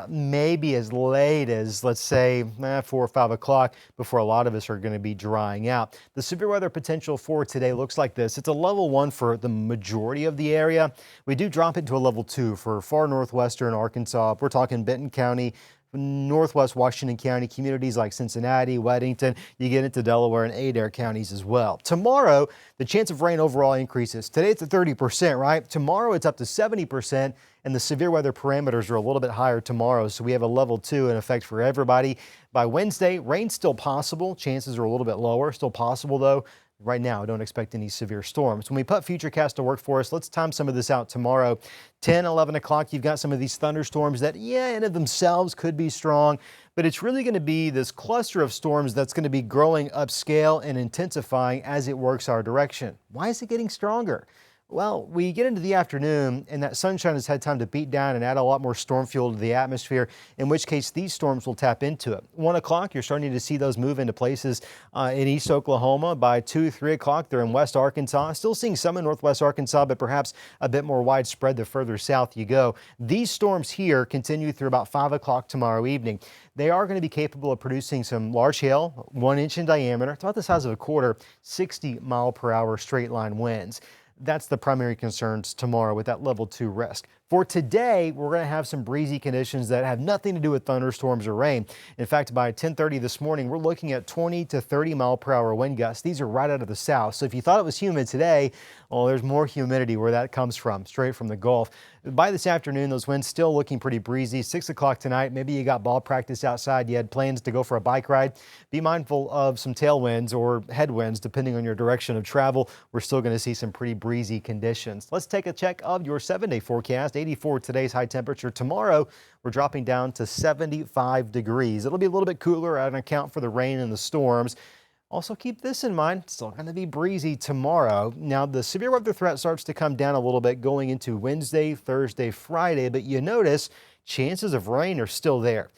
maybe as late as, let's say, 4 or 5 o'clock before a lot of us are going to be drying out. The severe weather potential for today looks like this. It's a level 1 for the majority of the area. We do drop it to a level 2 for far northwestern Arkansas. We're talking Benton County, northwest Washington County, communities like Cincinnati, Weddington. You get into Delaware and Adair counties as well. Tomorrow, the chance of rain overall increases. Today it's at 30%, right? Tomorrow it's up to 70%, and the severe weather parameters are a little bit higher tomorrow, so we have a level 2 in effect for everybody. By Wednesday, rain's still possible. Chances are a little bit lower. Still possible, though. Right now, I don't expect any severe storms. When we put Futurecast to work for us, let's time some of this out tomorrow. 10, 11 o'clock, you've got some of these thunderstorms that, in of themselves could be strong, but it's really going to be this cluster of storms that's going to be growing upscale and intensifying as it works our direction. Why is it getting stronger? Well, we get into the afternoon and that sunshine has had time to beat down and add a lot more storm fuel to the atmosphere, in which case these storms will tap into it. 1 o'clock, you're starting to see those move into places in East Oklahoma. By 2, 3 o'clock, they're in West Arkansas. Still seeing some in Northwest Arkansas, but perhaps a bit more widespread the further south you go. These storms here continue through about 5 o'clock tomorrow evening. They are going to be capable of producing some large hail, 1 inch in diameter. It's about the size of a quarter, 60-mile-per-hour straight line winds. That's the primary concerns tomorrow with that level 2 risk. For today, we're going to have some breezy conditions that have nothing to do with thunderstorms or rain. In fact, by 10:30 this morning, we're looking at 20 to 30-mile-per-hour wind gusts. These are right out of the south. So if you thought it was humid today, well, there's more humidity where that comes from, straight from the Gulf. By this afternoon, those winds still looking pretty breezy. 6 o'clock tonight, maybe you got ball practice outside. You had plans to go for a bike ride. Be mindful of some tailwinds or headwinds, depending on your direction of travel. We're still going to see some pretty breezy conditions. Let's take a check of your 7-day forecast. 84 today's high temperature. Tomorrow, we're dropping down to 75 degrees. It'll be a little bit cooler on account for the rain and the storms. Also keep this in mind, it's still going to be breezy tomorrow. Now the severe weather threat starts to come down a little bit going into Wednesday, Thursday, Friday, but you notice chances of rain are still there.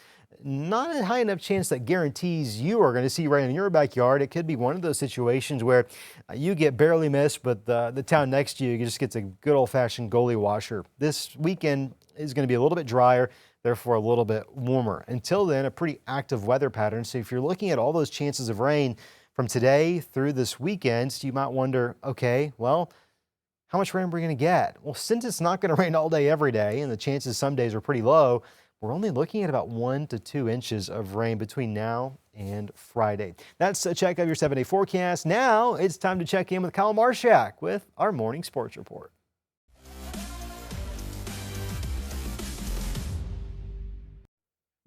Not a high enough chance that guarantees you are going to see rain in your backyard. It could be one of those situations where you get barely missed, but the town next to you just gets a good old-fashioned goalie washer. This weekend is going to be a little bit drier, therefore a little bit warmer. Until then, a pretty active weather pattern. So if you're looking at all those chances of rain from today through this weekend, you might wonder, okay, well, how much rain are we going to get? Well, since it's not going to rain all day every day, and the chances some days are pretty low, we're only looking at about 1 to 2 inches of rain between now and Friday. That's a check of your 7-day forecast. Now it's time to check in with Kyle Marshak with our morning sports report.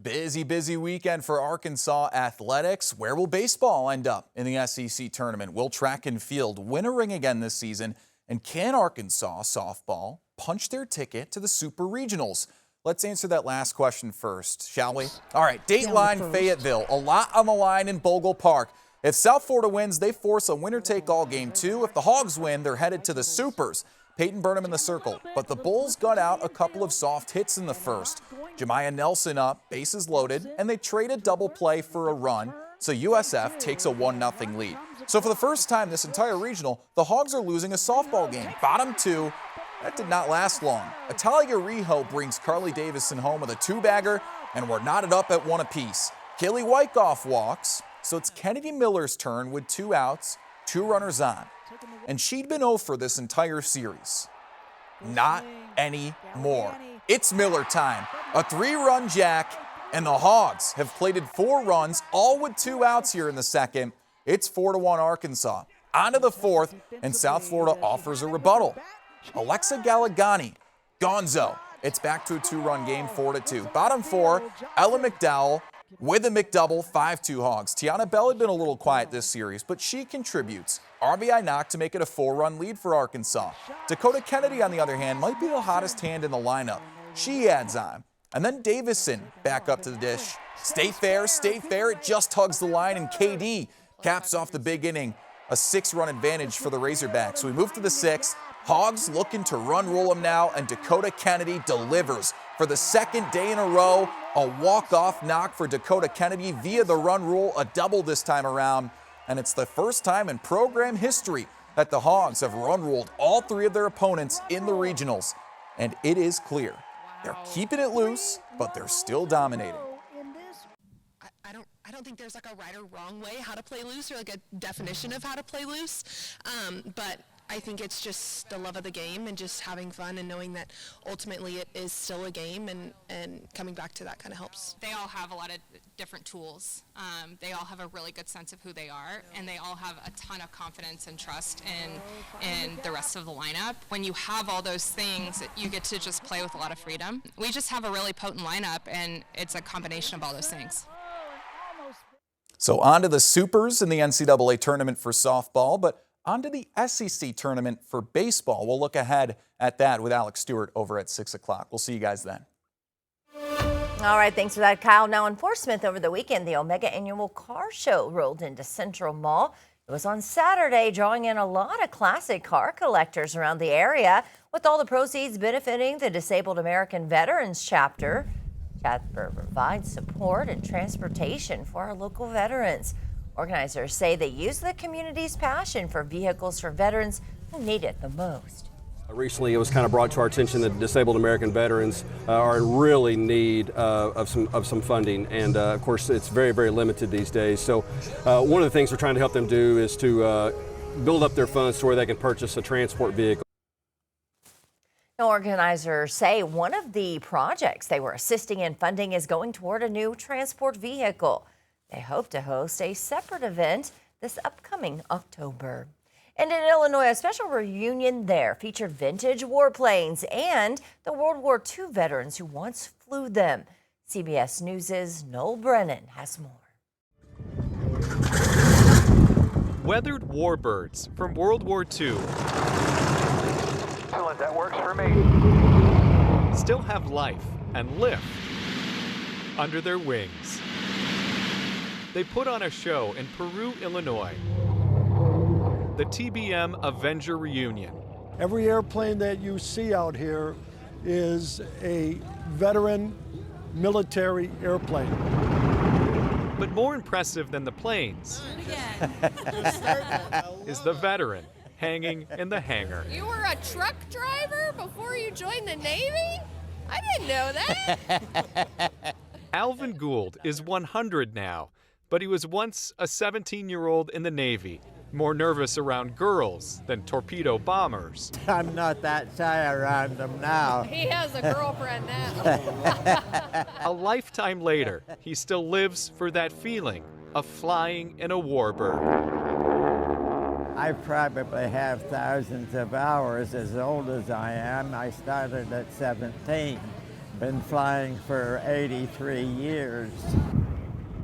Busy weekend for Arkansas athletics. Where will baseball end up in the SEC tournament? Will track and field win a ring again this season? And can Arkansas softball punch their ticket to the Super Regionals? Let's answer that last question first, shall we? All right, Dateline Fayetteville. A lot on the line in Bogle Park. If South Florida wins, they force a winner-take-all game 2. If the Hogs win, they're headed to the Supers. Peyton Burnham in the circle, but the Bulls got out a couple of soft hits in the first. Jemiah Nelson up, bases loaded, and they trade a double play for a run, so USF takes a 1-0 lead. So for the first time this entire regional, the Hogs are losing a softball game. Bottom 2, that did not last long. Atalia Rijo brings Carly Davison home with a 2-bagger, and we're knotted up at 1 apiece. Kaylee Wyckoff walks, so it's Kennedy Miller's turn with 2 outs, 2 runners on. And she'd been 0 for this entire series. Not anymore. It's Miller time. A 3-run jack, and the Hogs have plated 4 runs, all with 2 outs here in the second. It's 4-1 Arkansas. On to the 4th, and South Florida offers a rebuttal. Alexa Galagani, gonzo. It's back to a 2-run game, 4-2. Bottom 4, Ella McDowell with a McDouble, 5-2 Hogs. Tiana Bell had been a little quiet this series, but she contributes. RBI knock to make it a 4-run lead for Arkansas. Dakota Kennedy, on the other hand, might be the hottest hand in the lineup. She adds on. And then Davison back up to the dish. Stay fair, it just hugs the line, and KD caps off the big inning. A 6-run advantage for the Razorbacks. So we move to the 6th. Hogs looking to run roll them now, and Dakota Kennedy delivers. For the 2nd day in a row, a walk-off knock for Dakota Kennedy via the run rule, a double this time around. And it's the first time in program history that the Hogs have run ruled all 3 of their opponents in the regionals. And it is clear, they're keeping it loose, but they're still dominating. I don't think there's like a right or wrong way how to play loose or like a definition of how to play loose, but I think it's just the love of the game and just having fun and knowing that ultimately it is still a game, and coming back to that kind of helps. They all have a lot of different tools. They all have a really good sense of who they are, and they all have a ton of confidence and trust in the rest of the lineup. When you have all those things, you get to just play with a lot of freedom. We just have a really potent lineup, and it's a combination of all those things. So on to the Supers in the NCAA tournament for softball, but on to the SEC tournament for baseball. We'll look ahead at that with Alex Stewart over at 6 o'clock. We'll see you guys then. All right, thanks for that, Kyle. Now in Fort Smith over the weekend, the Omega Annual Car Show rolled into Central Mall. It was on Saturday, drawing in a lot of classic car collectors around the area, with all the proceeds benefiting the Disabled American Veterans Chapter. Chapter provides support and transportation for our local veterans. Organizers say they use the community's passion for vehicles for veterans who need it the most. Recently, it was kind of brought to our attention that disabled American veterans are in really need of some funding, and of course, it's very, very limited these days. So, one of the things we're trying to help them do is to build up their funds to where they can purchase a transport vehicle. Organizers say one of the projects they were assisting in funding is going toward a new transport vehicle. They hope to host a separate event this upcoming October. And in Illinois, a special reunion there featured vintage warplanes and the World War II veterans who once flew them. CBS News' Noel Brennan has more. Weathered warbirds from World War II. Excellent, that works for me. Still have life and lift under their wings. They put on a show in Peru, Illinois. The TBM Avenger Reunion. Every airplane that you see out here is a veteran military airplane. But more impressive than the planes is the veteran hanging in the hangar. You were a truck driver before you joined the Navy? I didn't know that. Alvin Gould is 100 now, but he was once a 17-year-old in the Navy, more nervous around girls than torpedo bombers. I'm not that shy around them now. He has a girlfriend now. A lifetime later, he still lives for that feeling of flying in a warbird. I probably have thousands of hours. As old as I am, I started at 17. Been flying for 83 years.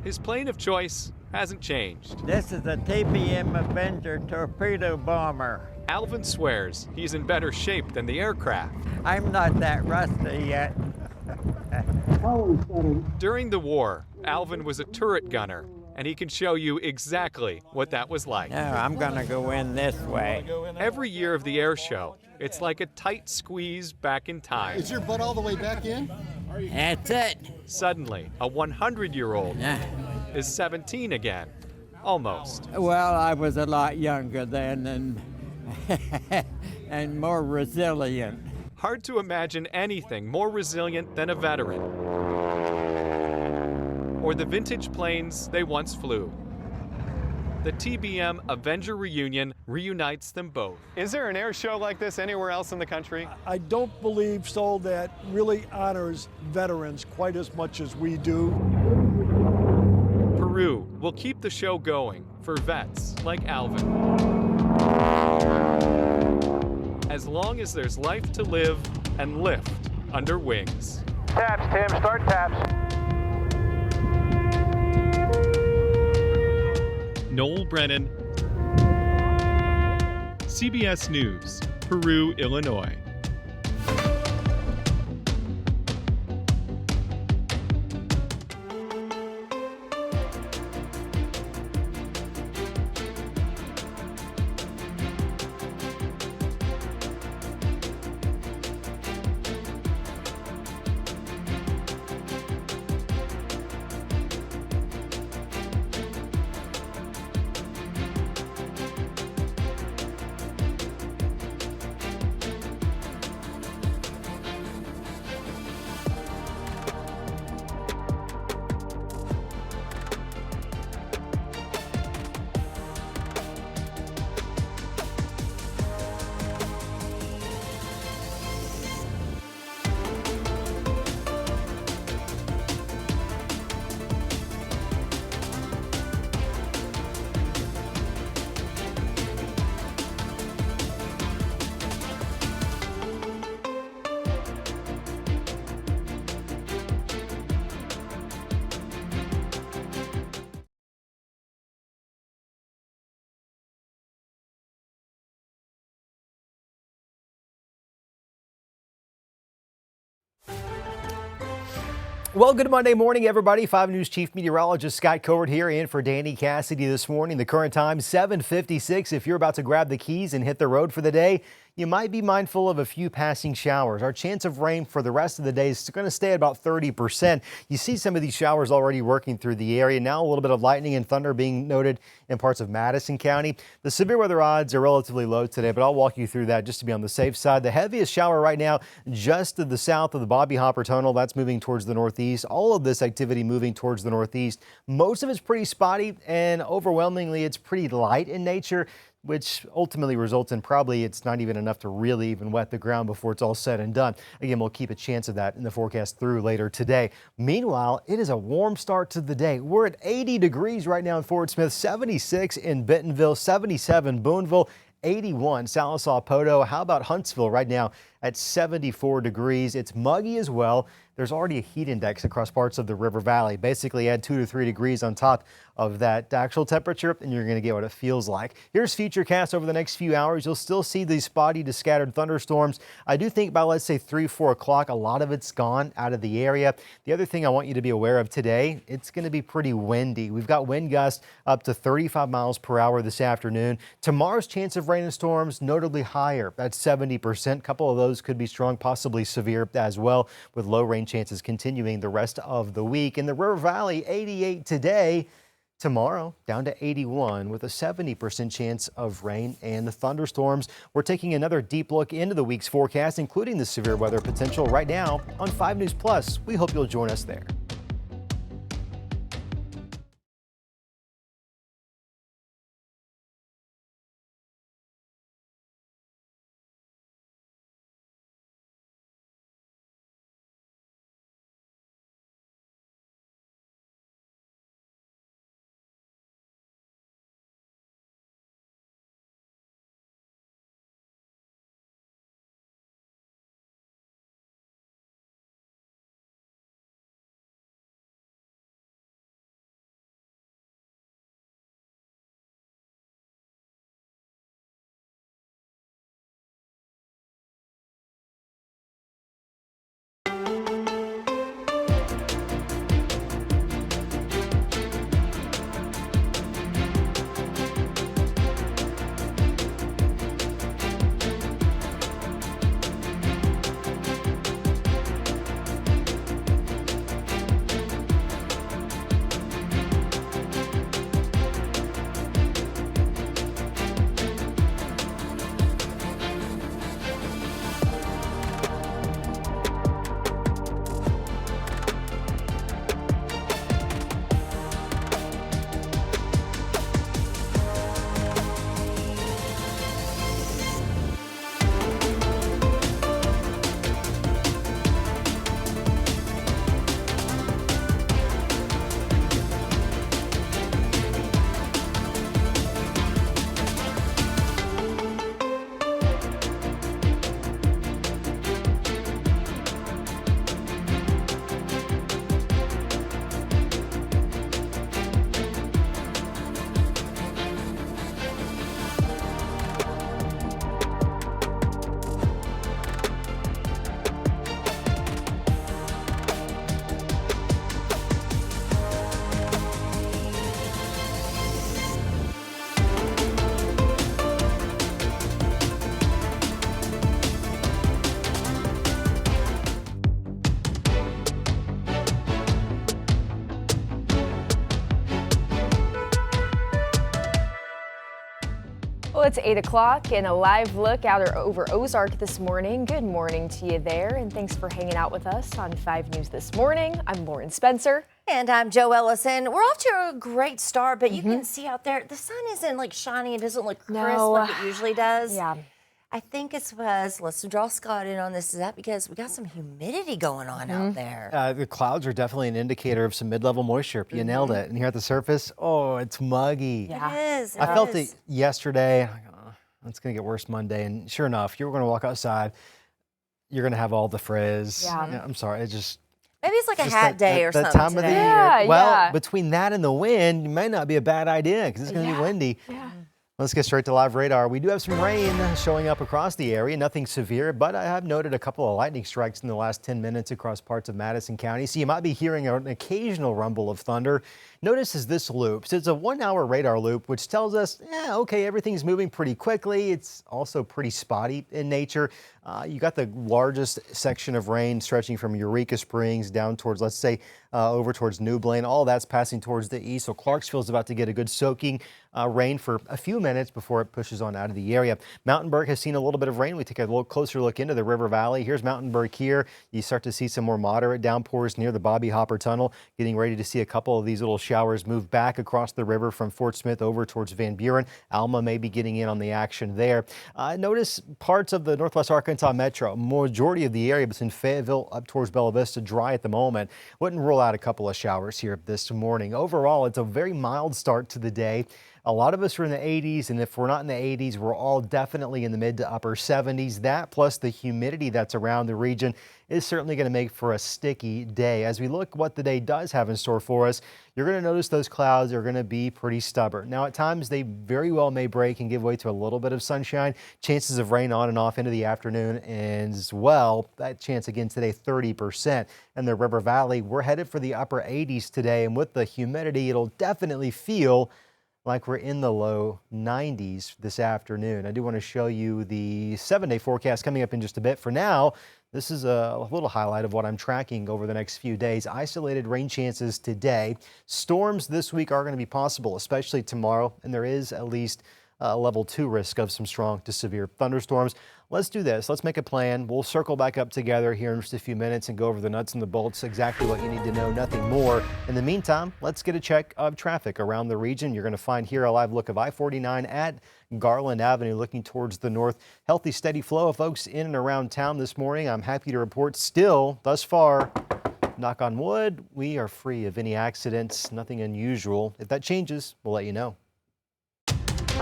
His plane of choice hasn't changed. This is a TBM Avenger torpedo bomber. Alvin swears he's in better shape than the aircraft. I'm not that rusty yet. During the war, Alvin was a turret gunner, and he can show you exactly what that was like. No, I'm gonna go in this way. Every year of the air show, it's like a tight squeeze back in time. Is your butt all the way back in? That's it. Suddenly, a 100-year-old is 17 again. Almost. Well, I was a lot younger then and more resilient. Hard to imagine anything more resilient than a veteran. Or the vintage planes they once flew. The TBM Avenger Reunion reunites them both. Is there an air show like this anywhere else in the country? I don't believe so. That really honors veterans quite as much as we do. Peru will keep the show going for vets like Alvin. As long as there's life to live and lift under wings. Taps, Tim, start taps. Noel Brennan, CBS News, Peru, Illinois. Well, good Monday morning, everybody. 5 News Chief Meteorologist Scott Covert here in for Danny Cassidy this morning. The current time, 7:56. If you're about to grab the keys and hit the road for the day, you might be mindful of a few passing showers. Our chance of rain for the rest of the day is going to stay at about 30%. You see some of these showers already working through the area. Now a little bit of lightning and thunder being noted in parts of Madison County. The severe weather odds are relatively low today, but I'll walk you through that just to be on the safe side. The heaviest shower right now just to the south of the Bobby Hopper Tunnel. That's moving towards the northeast. All of this activity moving towards the northeast. Most of it's pretty spotty, and overwhelmingly it's pretty light in nature, which ultimately results in probably it's not even enough to really even wet the ground before it's all said and done. Again, we'll keep a chance of that in the forecast through later today. Meanwhile, it is a warm start to the day. We're at 80 degrees right now in Fort Smith, 76 in Bentonville, 77 Boonville, 81 Sallisaw Poto. How about Huntsville right now at 74 degrees? It's muggy as well. There's already a heat index across parts of the River Valley. Basically add 2 to 3 degrees on top of that actual temperature and you're going to get what it feels like. Here's Futurecast over the next few hours. You'll still see these spotty to scattered thunderstorms. I do think by, let's say, 3, 4 o'clock, a lot of it's gone out of the area. The other thing I want you to be aware of today, it's going to be pretty windy. We've got wind gusts up to 35 miles per hour this afternoon. Tomorrow's chance of rain and storms notably higher. That's 70%. A couple of those could be strong, possibly severe as well, with low rain chances continuing the rest of the week. In the River Valley, 88 today. Tomorrow, down to 81 with a 70% chance of rain and the thunderstorms. We're taking another deep look into the week's forecast, including the severe weather potential right now on 5 News Plus. We hope you'll join us there. Well, it's 8 o'clock and a live look out over Ozark this morning. Good morning to you there, and thanks for hanging out with us on 5 News This Morning. I'm Lauren Spencer. And I'm Joe Ellison. We're off to a great start, but you can see out there, the sun isn't like shining. It doesn't look crisp like it usually does. Yeah. I think it's because, let's draw Scott in on this. Is that because we got some humidity going on out there? The clouds are definitely an indicator of some mid-level moisture. You nailed it. And here at the surface, oh, it's muggy. Yeah. It is. I felt it yesterday. It's going to get worse Monday. And sure enough, you're going to walk outside. You're going to have all the frizz. Yeah. I'm sorry. It just... Maybe it's like a hat day or something time today. of the year. Yeah, Well, yeah. between that and the wind, it may not be a bad idea because it's going to be windy. Yeah. Let's get straight to live radar. We do have some rain showing up across the area, nothing severe, but I have noted a couple of lightning strikes in the last 10 minutes across parts of Madison County. So you might be hearing an occasional rumble of thunder. Notice as this loops, it's a 1-hour radar loop, which tells us, okay, everything's moving pretty quickly. It's also pretty spotty in nature. You got the largest section of rain stretching from Eureka Springs down towards, let's say, over towards New Blaine. All that's passing towards the east. So Clarksville's about to get a good soaking rain for a few minutes before it pushes on out of the area. Mountainburg has seen a little bit of rain. We take a little closer look into the River Valley. Here's Mountainburg here. You start to see some more moderate downpours near the Bobby Hopper Tunnel. Getting ready to see a couple of these little showers move back across the river from Fort Smith over towards Van Buren. Alma may be getting in on the action there. Notice parts of the Northwest Arkansas Metro. Majority of the area between Fayetteville up towards Bella Vista dry at the moment. Wouldn't rule out a couple of showers here this morning. Overall, it's a very mild start to the day. A lot of us are in the 80s, and if we're not in the 80s, we're all definitely in the mid to upper 70s. That plus the humidity that's around the region is certainly going to make for a sticky day. As we look what the day does have in store for us, you're going to notice those clouds are going to be pretty stubborn. Now, at times, they very well may break and give way to a little bit of sunshine. Chances of rain on and off into the afternoon as well. That chance again today, 30%. And the River Valley, we're headed for the upper 80s today. And with the humidity, it'll definitely feel like we're in the low 90s this afternoon. I do want to show you the 7-day forecast coming up in just a bit. For now, this is a little highlight of what I'm tracking over the next few days. Isolated rain chances today. Storms this week are going to be possible, especially tomorrow, and there is at least a level 2 risk of some strong to severe thunderstorms. Let's do this. Let's make a plan. We'll circle back up together here in just a few minutes and go over the nuts and the bolts, exactly what you need to know, nothing more. In the meantime, let's get a check of traffic around the region. You're going to find here a live look of I-49 at Garland Avenue looking towards the north. Healthy, steady flow of folks in and around town this morning. I'm happy to report still, thus far, knock on wood, we are free of any accidents, nothing unusual. If that changes, we'll let you know.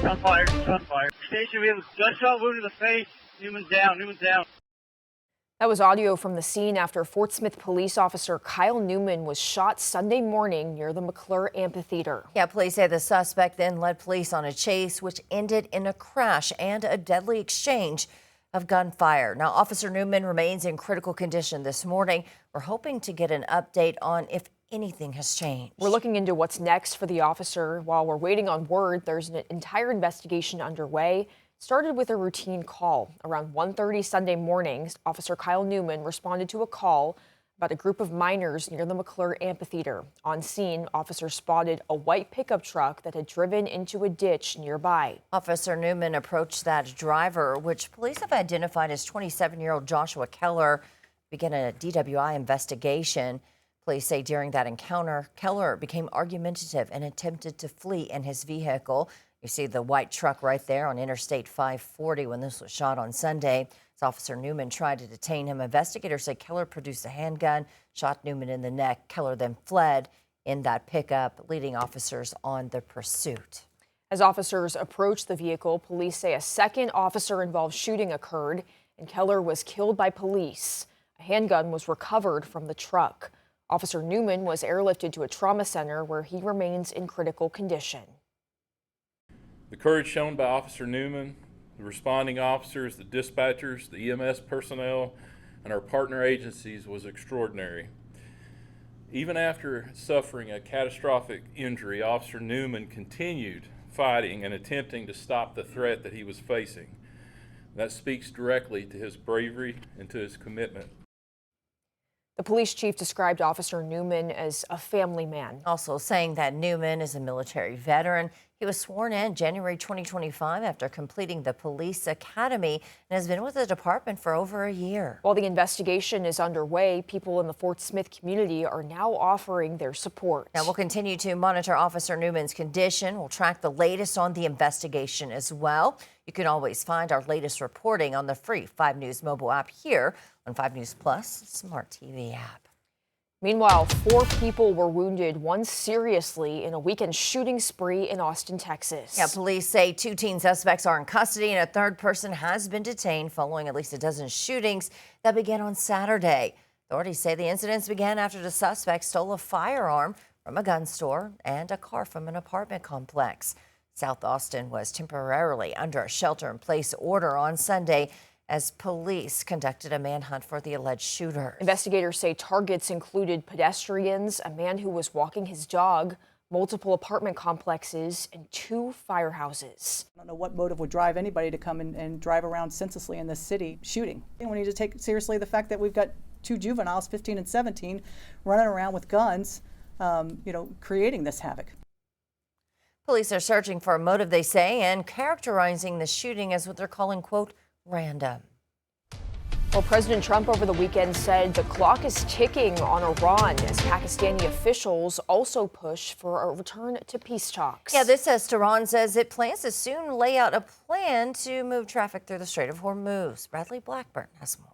Gunfire, gunfire. Station, we have a gunshot wound in the face. Newman's down, Newman's down. That was audio from the scene after Fort Smith police officer Kyle Newman was shot Sunday morning near the McClure Amphitheater. Yeah, police say the suspect then led police on a chase, which ended in a crash and a deadly exchange of gunfire. Now, Officer Newman remains in critical condition this morning. We're hoping to get an update on if anything has changed. We're looking into what's next for the officer. While we're waiting on word, there's an entire investigation underway. Started with a routine call. Around 1:30 Sunday morning, Officer Kyle Newman responded to a call about a group of minors near the McClure Amphitheater. On scene, officers spotted a white pickup truck that had driven into a ditch nearby. Officer Newman approached that driver, which police have identified as 27-year-old Joshua Keller, began a DWI investigation. Police say during that encounter, Keller became argumentative and attempted to flee in his vehicle. You see the white truck right there on Interstate 540 when this was shot on Sunday. As Officer Newman tried to detain him, investigators say Keller produced a handgun, shot Newman in the neck. Keller then fled in that pickup, leading officers on the pursuit. As officers approached the vehicle, police say a second officer-involved shooting occurred and Keller was killed by police. A handgun was recovered from the truck. Officer Newman was airlifted to a trauma center where he remains in critical condition. The courage shown by Officer Newman, the responding officers, the dispatchers, the EMS personnel, and our partner agencies was extraordinary. Even after suffering a catastrophic injury, Officer Newman continued fighting and attempting to stop the threat that he was facing. That speaks directly to his bravery and to his commitment. The police chief described Officer Newman as a family man. Also saying that Newman is a military veteran. He was sworn in January 2025 after completing the police academy and has been with the department for over a year. While the investigation is underway, people in the Fort Smith community are now offering their support. Now we'll continue to monitor Officer Newman's condition. We'll track the latest on the investigation as well. You can always find our latest reporting on the free 5 News mobile app here on 5 News Plus Smart TV app. Meanwhile, 4 people were wounded, one seriously, in a weekend shooting spree in Austin, Texas. Yeah, police say 2 teen suspects are in custody and a 3rd person has been detained following at least a dozen shootings that began on Saturday. Authorities say the incidents began after the suspect stole a firearm from a gun store and a car from an apartment complex. South Austin was temporarily under a shelter-in-place order on Sunday as police conducted a manhunt for the alleged shooter. Investigators say targets included pedestrians, a man who was walking his dog, multiple apartment complexes, and 2 firehouses. I don't know what motive would drive anybody to come and drive around senselessly in this city shooting. And we need to take seriously the fact that we've got 2 juveniles, 15 and 17, running around with guns, creating this havoc. Police are searching for a motive, they say, and characterizing the shooting as what they're calling, quote, random. Well, President Trump over the weekend said the clock is ticking on Iran as Pakistani officials also push for a return to peace talks. Yeah, this as Tehran says it plans to soon lay out a plan to move traffic through the Strait of Hormuz. Bradley Blackburn has more.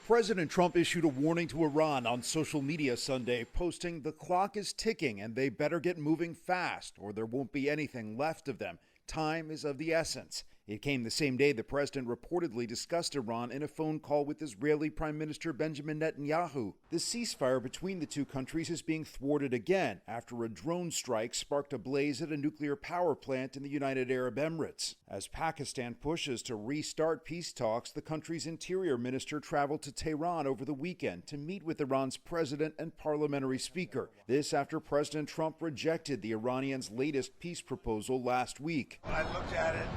President Trump issued a warning to Iran on social media Sunday, posting, "The clock is ticking and they better get moving fast or there won't be anything left of them. Time is of the essence." It came the same day the president reportedly discussed Iran in a phone call with Israeli Prime Minister Benjamin Netanyahu. The ceasefire between the two countries is being thwarted again after a drone strike sparked a blaze at a nuclear power plant in the United Arab Emirates. As Pakistan pushes to restart peace talks, the country's interior minister traveled to Tehran over the weekend to meet with Iran's president and parliamentary speaker. This after President Trump rejected the Iranians' latest peace proposal last week. I looked at it,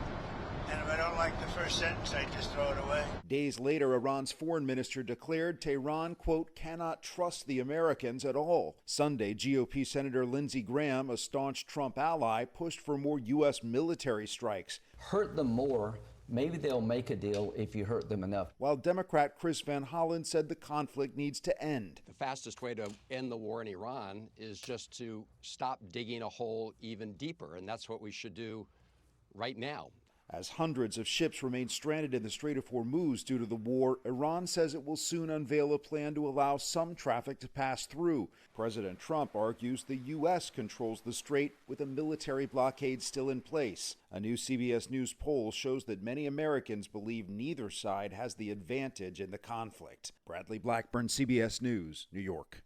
and if I don't like the first sentence, I just throw it away. Days later, Iran's foreign minister declared Tehran, quote, cannot trust the Americans at all. Sunday, GOP Senator Lindsey Graham, a staunch Trump ally, pushed for more U.S. military strikes. Hurt them more. Maybe they'll make a deal if you hurt them enough. While Democrat Chris Van Hollen said the conflict needs to end. The fastest way to end the war in Iran is just to stop digging a hole even deeper, and that's what we should do right now. As hundreds of ships remain stranded in the Strait of Hormuz due to the war, Iran says it will soon unveil a plan to allow some traffic to pass through. President Trump argues the U.S. controls the strait with a military blockade still in place. A new CBS News poll shows that many Americans believe neither side has the advantage in the conflict. Bradley Blackburn, CBS News, New York.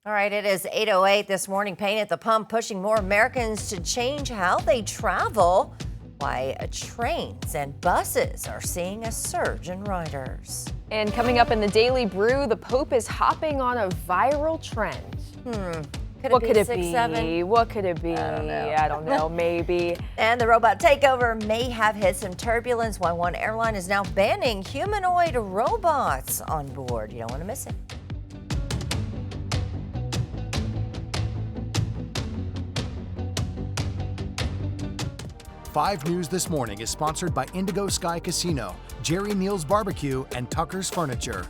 All right, it is 8:08 this morning. Pain at the pump pushing more Americans to change how they travel. Why trains and buses are seeing a surge in riders. And coming up in the Daily Brew, the Pope is hopping on a viral trend. What could it be? What could it be? I don't know, maybe. And the robot takeover may have hit some turbulence. One airline is now banning humanoid robots on board. You don't want to miss it. 5 News This Morning is sponsored by Indigo Sky Casino, Jerry Neal's Barbecue, and Tucker's Furniture.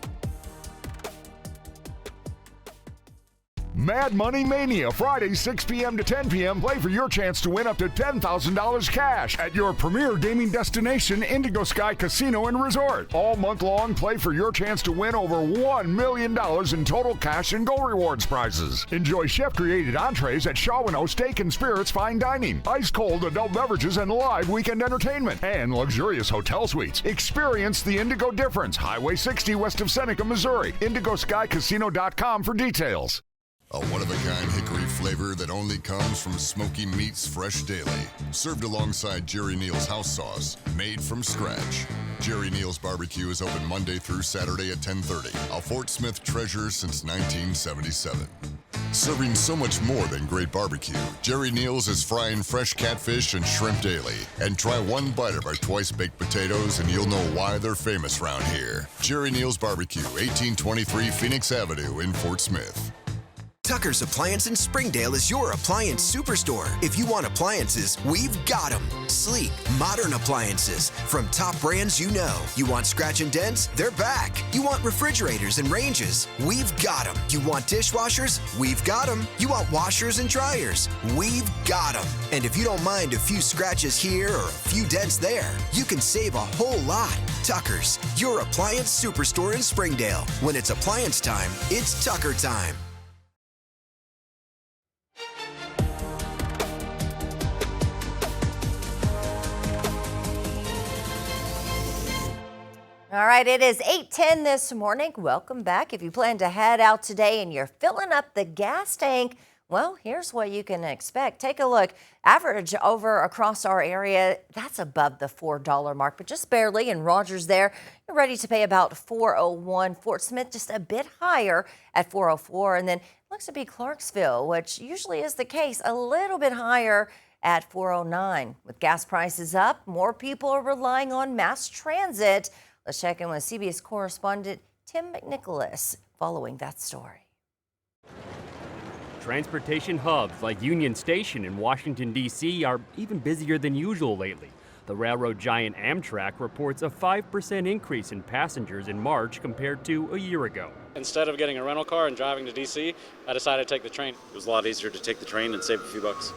Mad Money Mania, Friday 6 p.m. to 10 p.m. Play for your chance to win up to $10,000 cash at your premier gaming destination, Indigo Sky Casino and Resort. All month long, play for your chance to win over $1 million in total cash and Go Rewards prizes. Enjoy chef-created entrees at Shawano Steak and Spirits Fine Dining, ice-cold adult beverages and live weekend entertainment, and luxurious hotel suites. Experience the Indigo difference. Highway 60 west of Seneca, Missouri. IndigoSkyCasino.com for details. A one-of-a-kind hickory flavor that only comes from Smoky Meats Fresh Daily. Served alongside Jerry Neal's house sauce, made from scratch. Jerry Neal's Barbecue is open Monday through Saturday at 10:30. A Fort Smith treasure since 1977. Serving so much more than great barbecue, Jerry Neal's is frying fresh catfish and shrimp daily. And try one bite of our twice-baked potatoes and you'll know why they're famous around here. Jerry Neal's Barbecue, 1823 Phoenix Avenue in Fort Smith. Tucker's Appliance in Springdale is your appliance superstore. If you want appliances, we've got them. Sleek, modern appliances from top brands you know. You want scratch and dents? They're back. You want refrigerators and ranges? We've got them. You want dishwashers? We've got them. You want washers and dryers? We've got them. And if you don't mind a few scratches here or a few dents there, you can save a whole lot. Tucker's, your appliance superstore in Springdale. When it's appliance time, it's Tucker time. All right, it is 8:10 this morning. Welcome back. If you plan to head out today and you're filling up the gas tank, Well, here's what you can expect. Take a look. Average over across our area, that's above the $4 mark, but just barely. And Rogers there, you're ready to pay about $4.01. Fort Smith just a bit higher at $4.04. And then looks to be Clarksville, which usually is the case, a little bit higher at $4.09. With gas prices up, more people are relying on mass transit. Let's check in with CBS correspondent Tim McNicholas following that story. Transportation hubs like Union Station in Washington, D.C. are even busier than usual lately. The railroad giant Amtrak reports a 5% increase in passengers in March compared to a year ago. Instead of getting a rental car and driving to D.C., I decided to take the train. It was a lot easier to take the train and save a few bucks.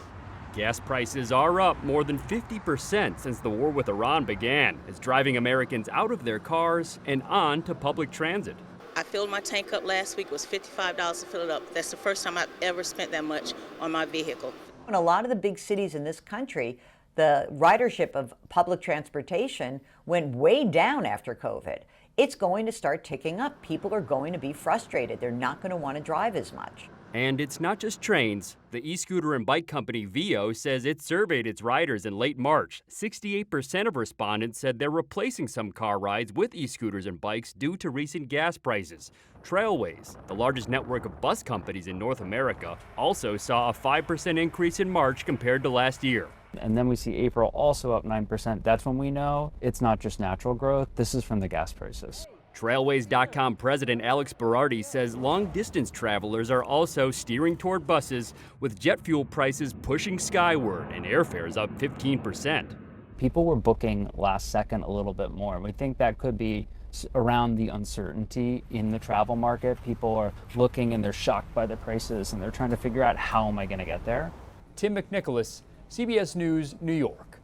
Gas prices are up more than 50% since the war with Iran began, as driving Americans out of their cars and on to public transit. I filled my tank up last week. It was $55 to fill it up. That's the first time I've ever spent that much on my vehicle. In a lot of the big cities in this country, the ridership of public transportation went way down after COVID. It's going to start ticking up. People are going to be frustrated. They're not going to want to drive as much. And it's not just trains. The e-scooter and bike company Vio says it surveyed its riders in late March. 68% of respondents said they're replacing some car rides with e-scooters and bikes due to recent gas prices. Trailways, the largest network of bus companies in North America, also saw a 5% increase in March compared to last year. And then we see April also up 9%. That's when we know it's not just natural growth. This is from the gas prices. Trailways.com president Alex Berardi says long-distance travelers are also steering toward buses, with jet fuel prices pushing skyward and airfares up 15%. People were booking last second a little bit more. We think that could be around the uncertainty in the travel market. People are looking and they're shocked by the prices and they're trying to figure out, how am I going to get there? Tim McNicholas, CBS News, New York.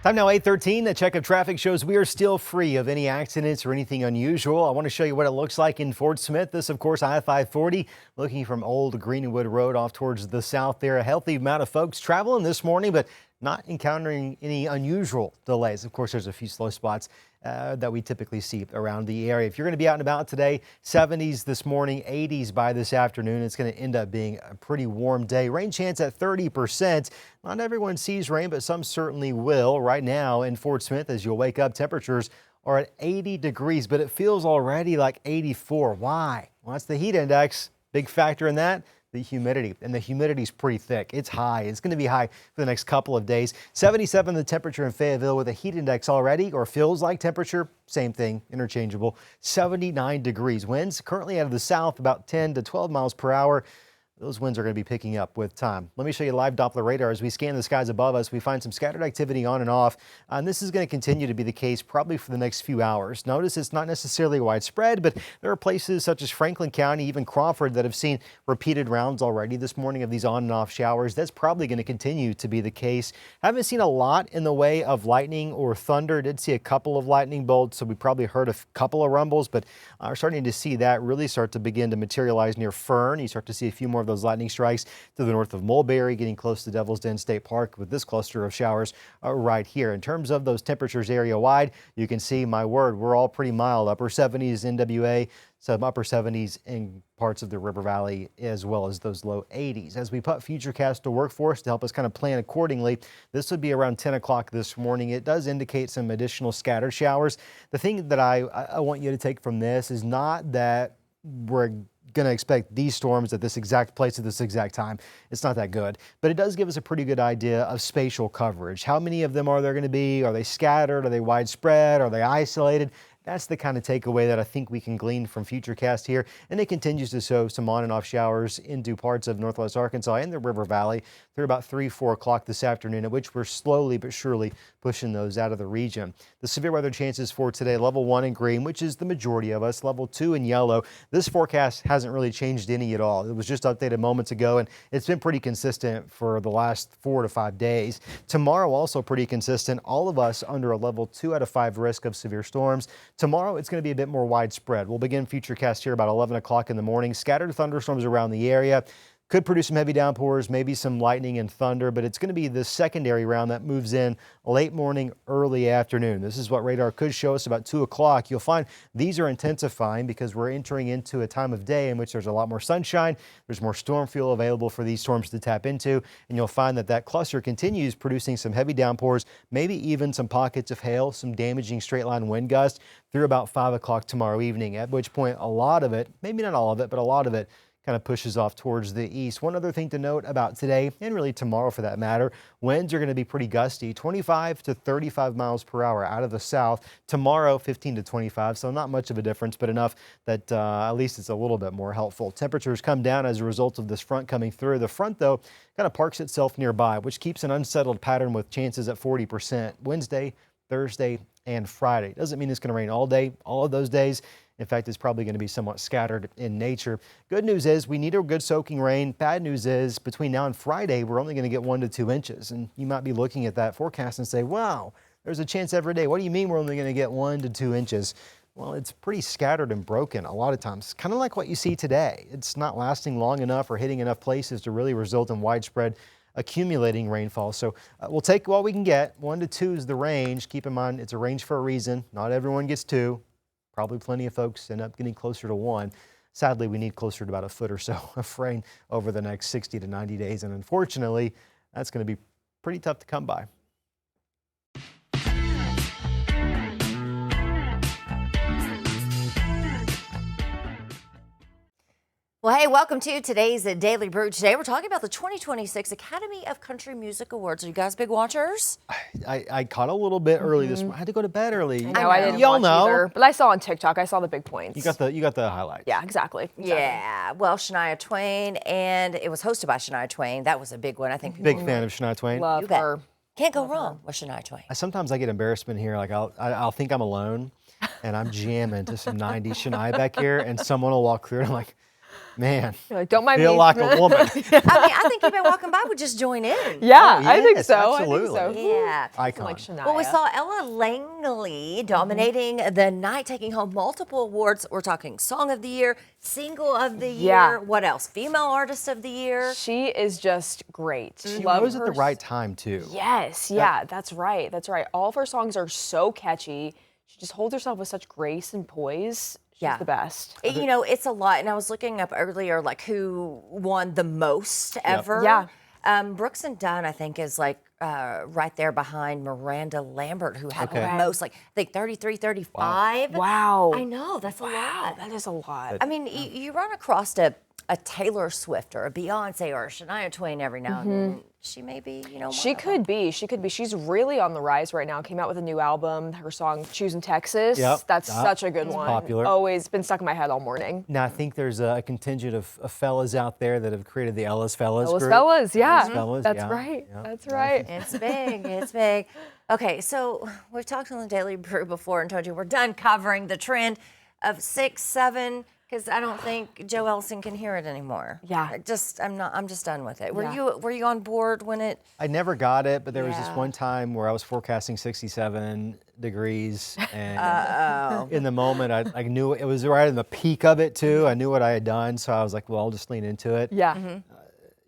Time now 8:13. A check of traffic shows we are still free of any accidents or anything unusual. I want to show you what it looks like in Fort Smith. This, of course, I-540 looking from Old Greenwood Road off towards the south there. A healthy amount of folks traveling this morning, but not encountering any unusual delays. Of course, there's a few slow spots that we typically see around the area. If you're going to be out and about today, 70s this morning, 80s by this afternoon. It's going to end up being a pretty warm day. Rain chance at 30%. Not everyone sees rain, but some certainly will. Right now in Fort Smith, as you'll wake up, temperatures are at 80 degrees, but it feels already like 84. Why? Well, that's the heat index. Big factor in that. The humidity, and the humidity is pretty thick. It's high. It's going to be high for the next couple of days. 77 the temperature in Fayetteville with a heat index already, or feels like temperature, same thing, interchangeable. 79 degrees. Winds currently out of the south about 10 to 12 miles per hour. Those winds are going to be picking up with time. Let me show you live Doppler radar. As we scan the skies above us, we find some scattered activity on and off. And this is going to continue to be the case probably for the next few hours. Notice it's not necessarily widespread, but there are places such as Franklin County, even Crawford, that have seen repeated rounds already this morning of these on and off showers. That's probably going to continue to be the case. Haven't seen a lot in the way of lightning or thunder. Did see a couple of lightning bolts, so we probably heard a couple of rumbles, but are starting to see that really start to begin to materialize near Fern. You start to see a few more of those lightning strikes to the north of Mulberry, getting close to Devil's Den State Park with this cluster of showers right here. In terms of those temperatures area wide, you can see, my word, we're all pretty mild. Upper 70s NWA, some upper 70s in parts of the River Valley, as well as those low 80s. As we put Futurecast to work for us to help us kind of plan accordingly, this would be around 10 o'clock this morning. It does indicate some additional scattered showers. The thing that I want you to take from this is not that we're going to expect these storms at this exact place at this exact time. It's not that good, but it does give us a pretty good idea of spatial coverage. How many of them are there going to be? Are they scattered? Are they widespread? Are they isolated? That's the kind of takeaway that I think we can glean from Futurecast here. And it continues to show some on and off showers into parts of northwest Arkansas and the River Valley through about 3-4 o'clock this afternoon, at which we're slowly but surely pushing those out of the region. The severe weather chances for today, level 1 in green, which is the majority of us, level 2 in yellow. This forecast hasn't really changed any at all. It was just updated moments ago, and it's been pretty consistent for the last 4 to 5 days. Tomorrow also pretty consistent. All of us under a level 2 out of 5 risk of severe storms. Tomorrow, it's going to be a bit more widespread. We'll begin Futurecast here about 11 o'clock in the morning. Scattered thunderstorms around the area. Could produce some heavy downpours, maybe some lightning and thunder, but it's going to be the secondary round that moves in late morning, early afternoon. This is what radar could show us about 2 o'clock. You'll find these are intensifying because we're entering into a time of day in which there's a lot more sunshine. There's more storm fuel available for these storms to tap into, and you'll find that that cluster continues producing some heavy downpours, maybe even some pockets of hail, some damaging straight line wind gusts through about 5 o'clock tomorrow evening, at which point a lot of it, maybe not all of it, but a lot of it kind of pushes off towards the east. One other thing to note about today, and really tomorrow for that matter, winds are going to be pretty gusty, 25 to 35 miles per hour out of the south. Tomorrow, 15 to 25, so not much of a difference, but enough that at least it's a little bit more helpful. Temperatures come down as a result of this front coming through. The front, though, kind of parks itself nearby, which keeps an unsettled pattern with chances at 40% Wednesday, Thursday, and Friday. Doesn't mean it's going to rain all day, all of those days. In fact, it's probably going to be somewhat scattered in nature. Good news is we need a good soaking rain. Bad news is between now and Friday, we're only going to get 1 to 2 inches. And you might be looking at that forecast and say, wow, there's a chance every day. What do you mean we're only going to get 1 to 2 inches? Well, it's pretty scattered and broken a lot of times, kind of like what you see today. It's not lasting long enough or hitting enough places to really result in widespread accumulating rainfall. So we'll take what we can get. 1 to 2 is the range. Keep in mind, it's a range for a reason. Not everyone gets 2. Probably plenty of folks end up getting closer to 1. Sadly, we need closer to about a foot or so of rain over the next 60 to 90 days. And unfortunately, that's going to be pretty tough to come by. Well, hey, welcome to today's Daily Brew. Today we're talking about the 2026 Academy of Country Music Awards. Are you guys big watchers? I caught a little bit early this morning. I had to go to bed early. I know, I didn't Y'all watch know. either, but I saw on TikTok, I saw the big points. You got the highlights. Yeah, exactly. Yeah, well, Shania Twain, and it was hosted by Shania Twain. That was a big one. I think people Big fan of Shania Twain. Love You bet. her. Can't go wrong with Shania Twain. Sometimes I get embarrassment here. Like I'll think I'm alone, and I'm jamming to some 90s Shania back here, and someone will walk through, and I'm like, man, You're like, don't mind feel me. like a woman. I mean, I think even walking by would just join in. Yeah, Oh, I think yes, so. absolutely. I think so. Yeah. Icon. Like Shania. Well, we saw Ella Langley dominating the night, taking home multiple awards. We're talking Song of the Year, Single of the Year. Yeah. What else? Female Artist of the Year. She is just great. She Love was at the her right time too. Yes, yeah, that's right. That's right. All of her songs are so catchy. She just holds herself with such grace and poise. She's Yeah. the best. You know, it's a lot. And I was looking up earlier, like who won the most ever. Yeah. Brooks and Dunn, I think, is like right there behind Miranda Lambert, who had Okay. the most, like, I think 33, 35. Wow. I know, that's a lot. That is a lot. I mean, you run across a Taylor Swift or a Beyonce or a Shania Twain every now and then. She may be, you know, She could be. She could be. She's really on the rise right now. Came out with a new album. Her song "Choosing Texas." Yep. That's Yep. such a good It's one. popular. Always been stuck in my head all morning. Now I think there's a contingent of fellas out there that have created the Ellis Fellas Ellis group. Fellas, yeah. Ellis Fellas, That's yeah. right. Yep. That's right. It's big. It's big. Okay, so we've talked on the Daily Brew before and told you we're done covering the trend of 6, 7, because I don't think Joe Ellison can hear it anymore. Yeah. I'm just done with it. Yeah. Were you on board when it? I never got it, but there was this Yeah. one time where I was forecasting 67 degrees, and in the moment, I knew it was right in the peak of it too. I knew what I had done, so I was like, well, I'll just lean into it. Yeah.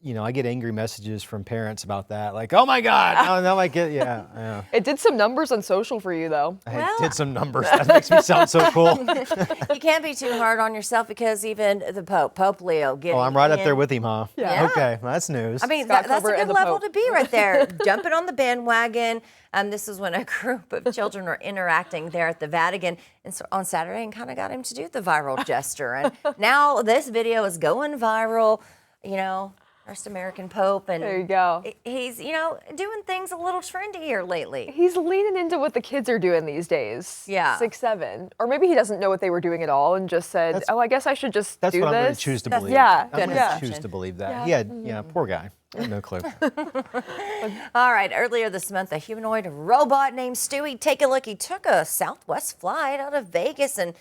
You know, I get angry messages from parents about that, like, oh my God, oh, now my kid, yeah. It did some numbers on social for you, though. I did some numbers. That makes me sound so cool. You can't be too hard on yourself because even the Pope Leo, getting Oh, I'm right up in- there with him, huh? Yeah. Okay, well, that's news. I mean, Scott that's a Colbert good and the level Pope. to be right there, jumping on the bandwagon. This is when a group of children were interacting there at the Vatican and so on Saturday and kind of got him to do the viral gesture. And now this video is going viral, you know, first American Pope. And There you go. he's, you know, doing things a little trendy here lately. He's leaning into what the kids are doing these days. Yeah. 6, 7. Or maybe he doesn't know what they were doing at all and just said, I guess I should just That's do what this. I'm going to choose to That's- believe. Yeah. I'm going to Yeah. choose to believe that. Yeah. He had, poor guy. I had no clue. All right, earlier this month, a humanoid robot named Stewie, take a look, he took a Southwest flight out of Vegas and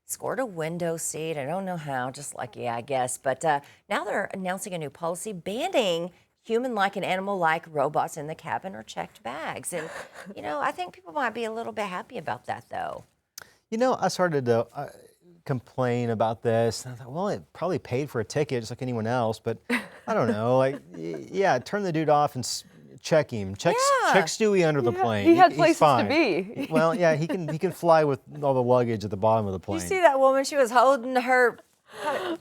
scored a window seat. I don't know how, just lucky, I guess. But now they're announcing a new policy banning human-like and animal-like robots in the cabin or checked bags. And, you know, I think people might be a little bit happy about that, though. You know, I started to complain about this. And I thought, well, it probably paid for a ticket just like anyone else. But I don't know, like, yeah, turn the dude off and check him. Check Stewie under the plane. He had He's places fine. to be. Well, yeah, he can fly with all the luggage at the bottom of the plane. You see that woman? She was holding her.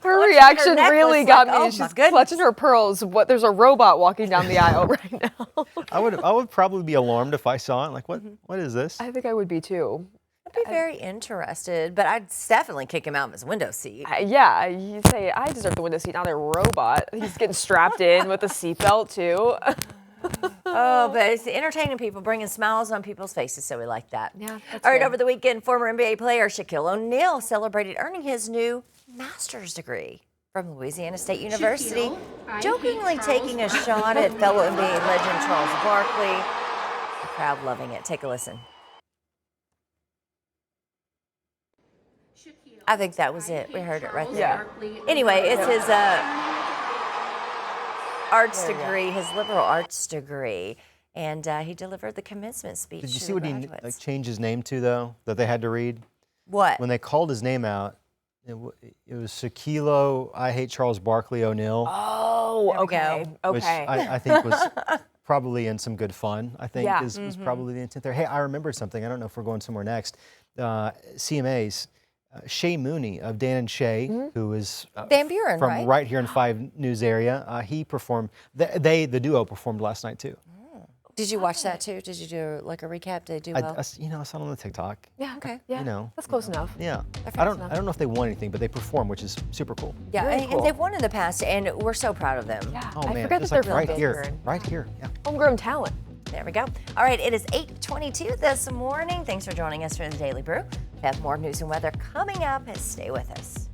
Her reaction necklace really like, got me. oh my She's goodness. clutching her pearls. What? There's a robot walking down the aisle right now. I would probably be alarmed if I saw it. Like, what is this? I think I would be too. I'd be very interested, but I'd definitely kick him out of his window seat. Yeah, you say I deserve the window seat, not a robot. He's getting strapped in with a seatbelt too. Oh, but it's entertaining people, bringing smiles on people's faces, so we like that. Yeah, that's All right, good. over the weekend, former NBA player Shaquille O'Neal celebrated earning his new master's degree from Louisiana State University, jokingly taking a shot at fellow NBA legend Charles Barkley. The crowd loving it. Take a listen. I think that was it. We heard it right there. Anyway, it's his arts degree, his liberal arts degree, and he delivered the commencement speech. Did you to see the what he graduates. changed his name to, though, that they had to read? What? When they called his name out, it was Shaquille, I hate Charles Barkley O'Neal. Oh, There we okay. go. Which Okay. I think was probably in some good fun, I think, Yeah. was probably the intent there. Hey, I remembered something. I don't know if we're going somewhere next. CMA's Shay Mooney of Dan and Shay, who is Van Buren, from right? here in 5 News area. He performed, the duo performed last night too. Did you watch that too? Did you do like a recap? Did they do well? I saw it on the TikTok. Yeah. Okay. Yeah. You know. That's close enough. Yeah. That's I don't enough. know if they won anything, but they performed, which is super cool. Yeah, Very and cool. they've won in the past, and we're so proud of them. Yeah. Oh I man, forgot it's that like they're right from here. Van Buren. Right here. Yeah. Homegrown talent. There we go. All right, it is 8:22 this morning. Thanks for joining us for the Daily Brew. We have more news and weather coming up. Stay with us.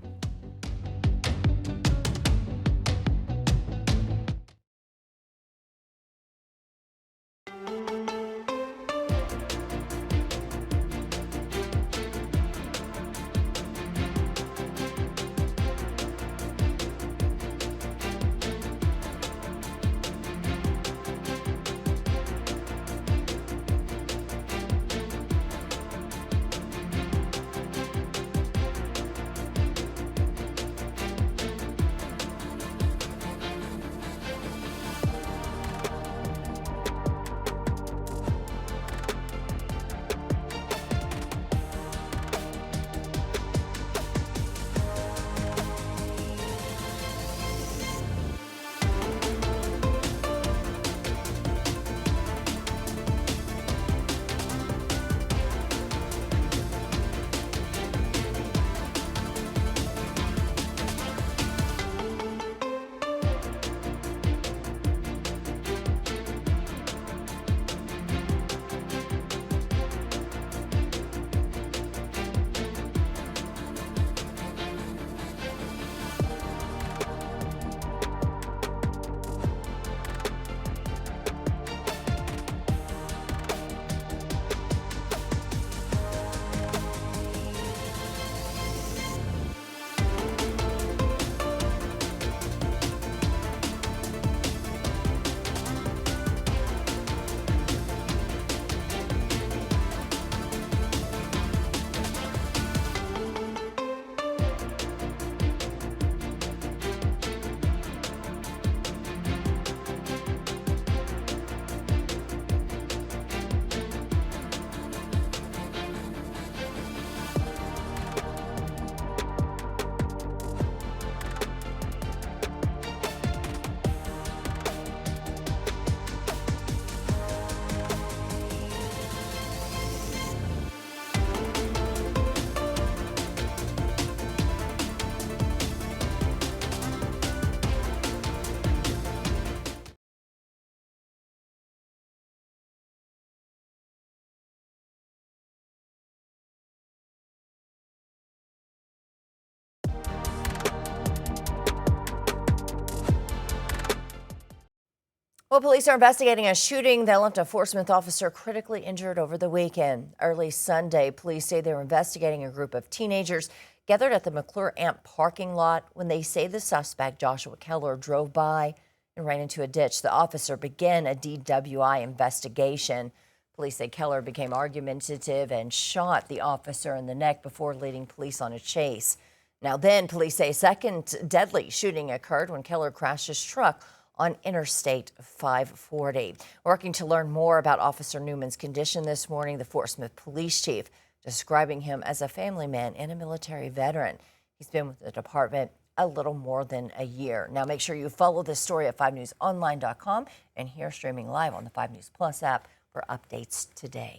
Well, police are investigating a shooting that left a Fort Smith officer critically injured over the weekend. Early Sunday, police say they were investigating a group of teenagers gathered at the McClure Amp parking lot when they say the suspect, Joshua Keller, drove by and ran into a ditch. The officer began a DWI investigation. Police say Keller became argumentative and shot the officer in the neck before leading police on a chase. Now then, police say a second deadly shooting occurred when Keller crashed his truck on Interstate 540. Working to learn more about Officer Newman's condition this morning, the Fort Smith police chief describing him as a family man and a military veteran. He's been with the department a little more than a year. Now make sure you follow this story at 5newsonline.com and here streaming live on the 5 News Plus app for updates today.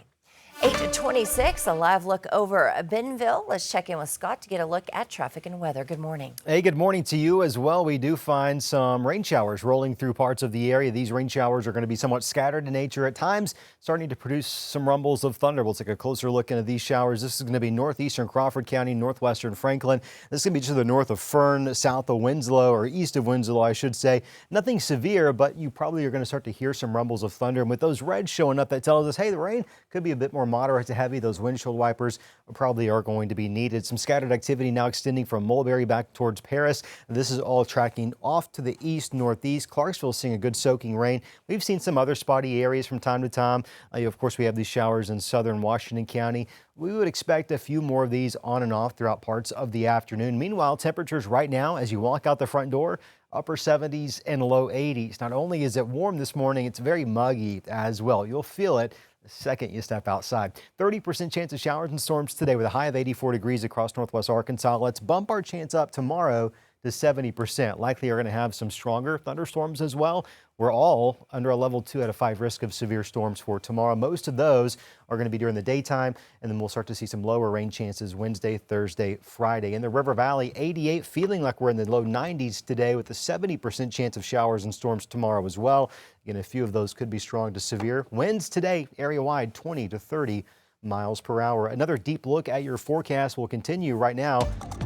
8:26, a live look over Bentonville. Let's check in with Scott to get a look at traffic and weather. Good morning. Hey, good morning to you as well. We do find some rain showers rolling through parts of the area. These rain showers are going to be somewhat scattered in nature at times, starting to produce some rumbles of thunder. We'll take a closer look into these showers. This is going to be northeastern Crawford County, northwestern Franklin. This is going to be to the north of Fern, south of Winslow, or east of Winslow, I should say. Nothing severe, but you probably are going to start to hear some rumbles of thunder. And with those reds showing up, that tells us, hey, the rain could be a bit more moderate to heavy. Those windshield wipers probably are going to be needed. Some scattered activity now extending from Mulberry back towards Paris. This is all tracking off to the east, northeast. Clarksville seeing a good soaking rain. We've seen some other spotty areas from time to time. Of course, we have these showers in southern Washington County. We would expect a few more of these on and off throughout parts of the afternoon. Meanwhile, temperatures right now as you walk out the front door, upper 70s and low 80s. Not only is it warm this morning, it's very muggy as well. You'll feel it the second you step outside. 30% chance of showers and storms today with a high of 84 degrees across northwest Arkansas. Let's bump our chance up tomorrow to 70%. Likely are going to have some stronger thunderstorms as well. We're all under a level 2 out of 5 risk of severe storms for tomorrow. Most of those are going to be during the daytime, and then we'll start to see some lower rain chances Wednesday, Thursday, Friday. In the River Valley, 88, feeling like we're in the low 90s today with a 70% chance of showers and storms tomorrow as well. Again, a few of those could be strong to severe. Winds today, area-wide, 20 to 30 miles per hour. Another deep look at your forecast will continue right now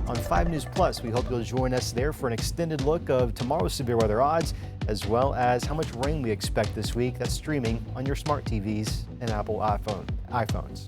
on 5 News Plus. We hope you'll join us there for an extended look of tomorrow's severe weather odds, as well as how much rain we expect this week. That's streaming on your smart TVs and Apple iPhones.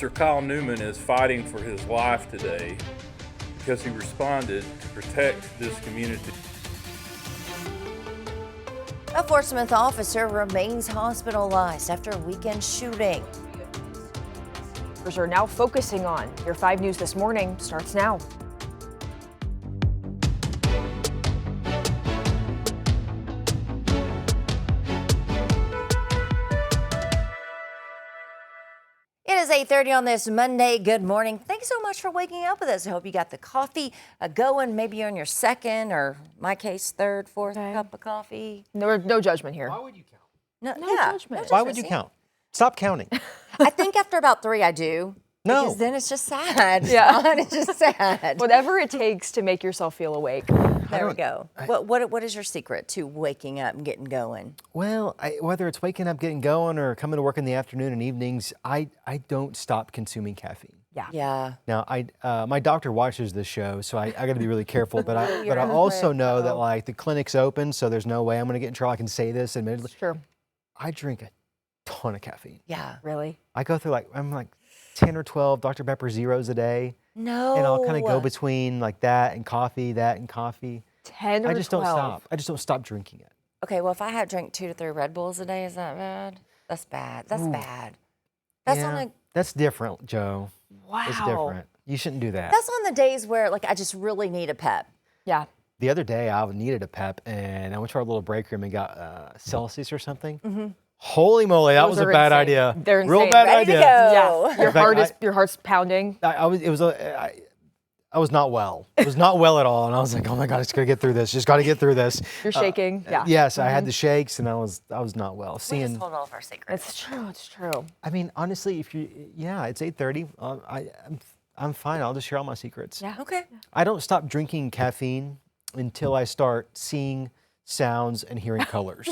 Officer Kyle Newman is fighting for his life today because he responded to protect this community. A Fort Smith officer remains hospitalized after a weekend shooting. Are now focusing on. Your 5 News This Morning starts now. It is 8:30 on this Monday. Good morning. Thanks so much for waking up with us. I hope you got the coffee going. Maybe you're on your second, or my case, third, fourth cup of coffee. No judgment here. Why would you count? No judgment. Why would you count? Stop counting. I think after about 3, I do. No. Because then it's just sad. Yeah. Dawn. It's just sad. Whatever it takes to make yourself feel awake. There we go. What is your secret to waking up and getting going? Well, whether it's waking up, getting going, or coming to work in the afternoon and evenings, I don't stop consuming caffeine. Yeah. Now, my doctor watches this show, so I got to be really careful. But I You're in the also clinic. know that like the clinic's open, so there's no way I'm going to get in trouble. I can say this admittedly. Sure. I drink a ton of caffeine. Yeah. Really? I go through I'm like 10 or 12 Dr. Pepper Zeros a day. No. And I'll kind of go between like that and coffee. 10 or I just 12. don't stop. I just don't stop drinking it. Okay, well, if I had drank 2 to 3 Red Bulls a day, is that bad? That's bad. That's bad. That's Yeah, on a that's different, Joe. Wow. It's different. You shouldn't do that. That's on the days where like I just really need a pep. Yeah. The other day, I needed a pep, and I went to our little break room and got Celsius or something. Mm-hmm. Holy moly, that was a bad insane. idea. They're Real insane. bad Ready to idea. go. Yeah. Your heart's pounding. I was not well. I was not well at all, and I was like, oh my God, I just gotta get through this. Just gotta get through this. You're shaking. Yeah. Yes, I had the shakes, and I was not well. We just hold all of our secrets. It's true. It's true. I mean, honestly, it's 8:30. I'm fine. I'll just share all my secrets. Yeah. Okay. I don't stop drinking caffeine until I start seeing sounds and hearing colors.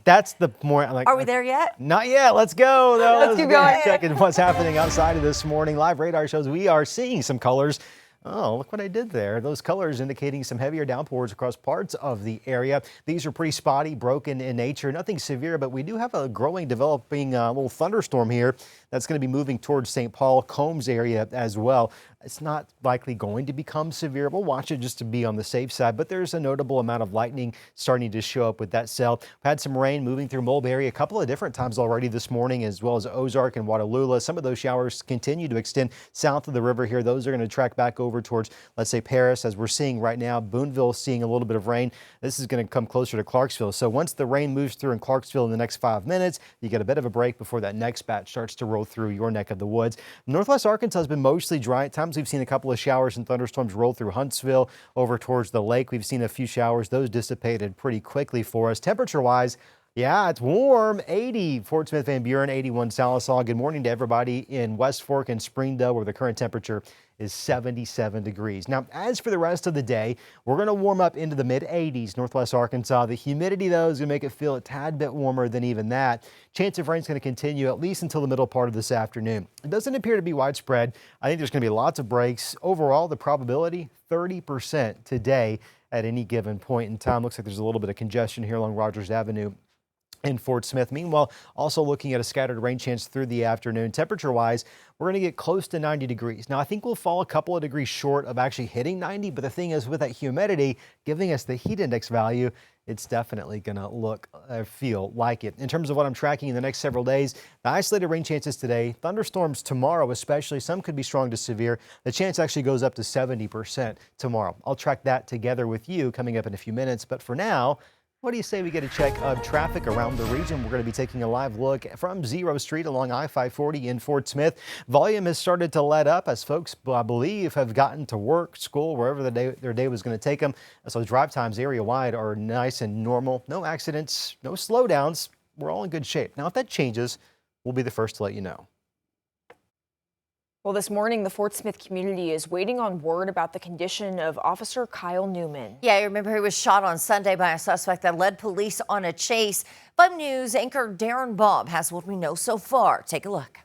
That's the more like. Are we there yet? Not yet. Let's go though. Let's keep going. Checking what's happening outside of this morning. Live radar shows we are seeing some colors. Oh, look what I did there. Those colors indicating some heavier downpours across parts of the area. These are pretty spotty, broken in nature. Nothing severe, but we do have a developing little thunderstorm here that's going to be moving towards St. Paul, Combs area as well. It's not likely going to become severe. We'll watch it just to be on the safe side, but there's a notable amount of lightning starting to show up with that cell. We've had some rain moving through Mulberry a couple of different times already this morning, as well as Ozark and Watalula. Some of those showers continue to extend south of the river here. Those are going to track back over towards, let's say, Paris, as we're seeing right now. Boonville seeing a little bit of rain. This is going to come closer to Clarksville. So once the rain moves through in Clarksville in the next 5 minutes, you get a bit of a break before that next batch starts to roll through your neck of the woods. Northwest Arkansas has been mostly dry. At times we've seen a couple of showers and thunderstorms roll through Huntsville over towards the lake. We've seen a few showers. Those dissipated pretty quickly for us. Temperature-wise, yeah, it's warm. 80 Fort Smith Van Buren, 81 Sallisaw. Good morning to everybody in West Fork and Springdale, where the current temperature is 77 degrees. Now, as for the rest of the day, we're going to warm up into the mid-80s, Northwest Arkansas. The humidity, though, is going to make it feel a tad bit warmer than even that. Chance of rain is going to continue at least until the middle part of this afternoon. It doesn't appear to be widespread. I think there's going to be lots of breaks. Overall, the probability, 30% today at any given point in time. Looks like there's a little bit of congestion here along Rogers Avenue in Fort Smith. Meanwhile, also looking at a scattered rain chance through the afternoon. Temperature-wise, we're going to get close to 90 degrees. Now, I think we'll fall a couple of degrees short of actually hitting 90, but the thing is, with that humidity giving us the heat index value, it's definitely going to look or feel like it. In terms of what I'm tracking in the next several days, the isolated rain chances today, thunderstorms tomorrow especially, some could be strong to severe. The chance actually goes up to 70% tomorrow. I'll track that together with you coming up in a few minutes, but for now, what do you say we get a check of traffic around the region? We're going to be taking a live look from Zero Street along I-540 in Fort Smith. Volume has started to let up as folks, I believe, have gotten to work, school, wherever their day was going to take them. So drive times area-wide are nice and normal. No accidents, no slowdowns. We're all in good shape. Now, if that changes, we'll be the first to let you know. Well, this morning, the Fort Smith community is waiting on word about the condition of Officer Kyle Newman. Yeah, you remember he was shot on Sunday by a suspect that led police on a chase. 5 News anchor Darren Bobb has what we know so far. Take a look.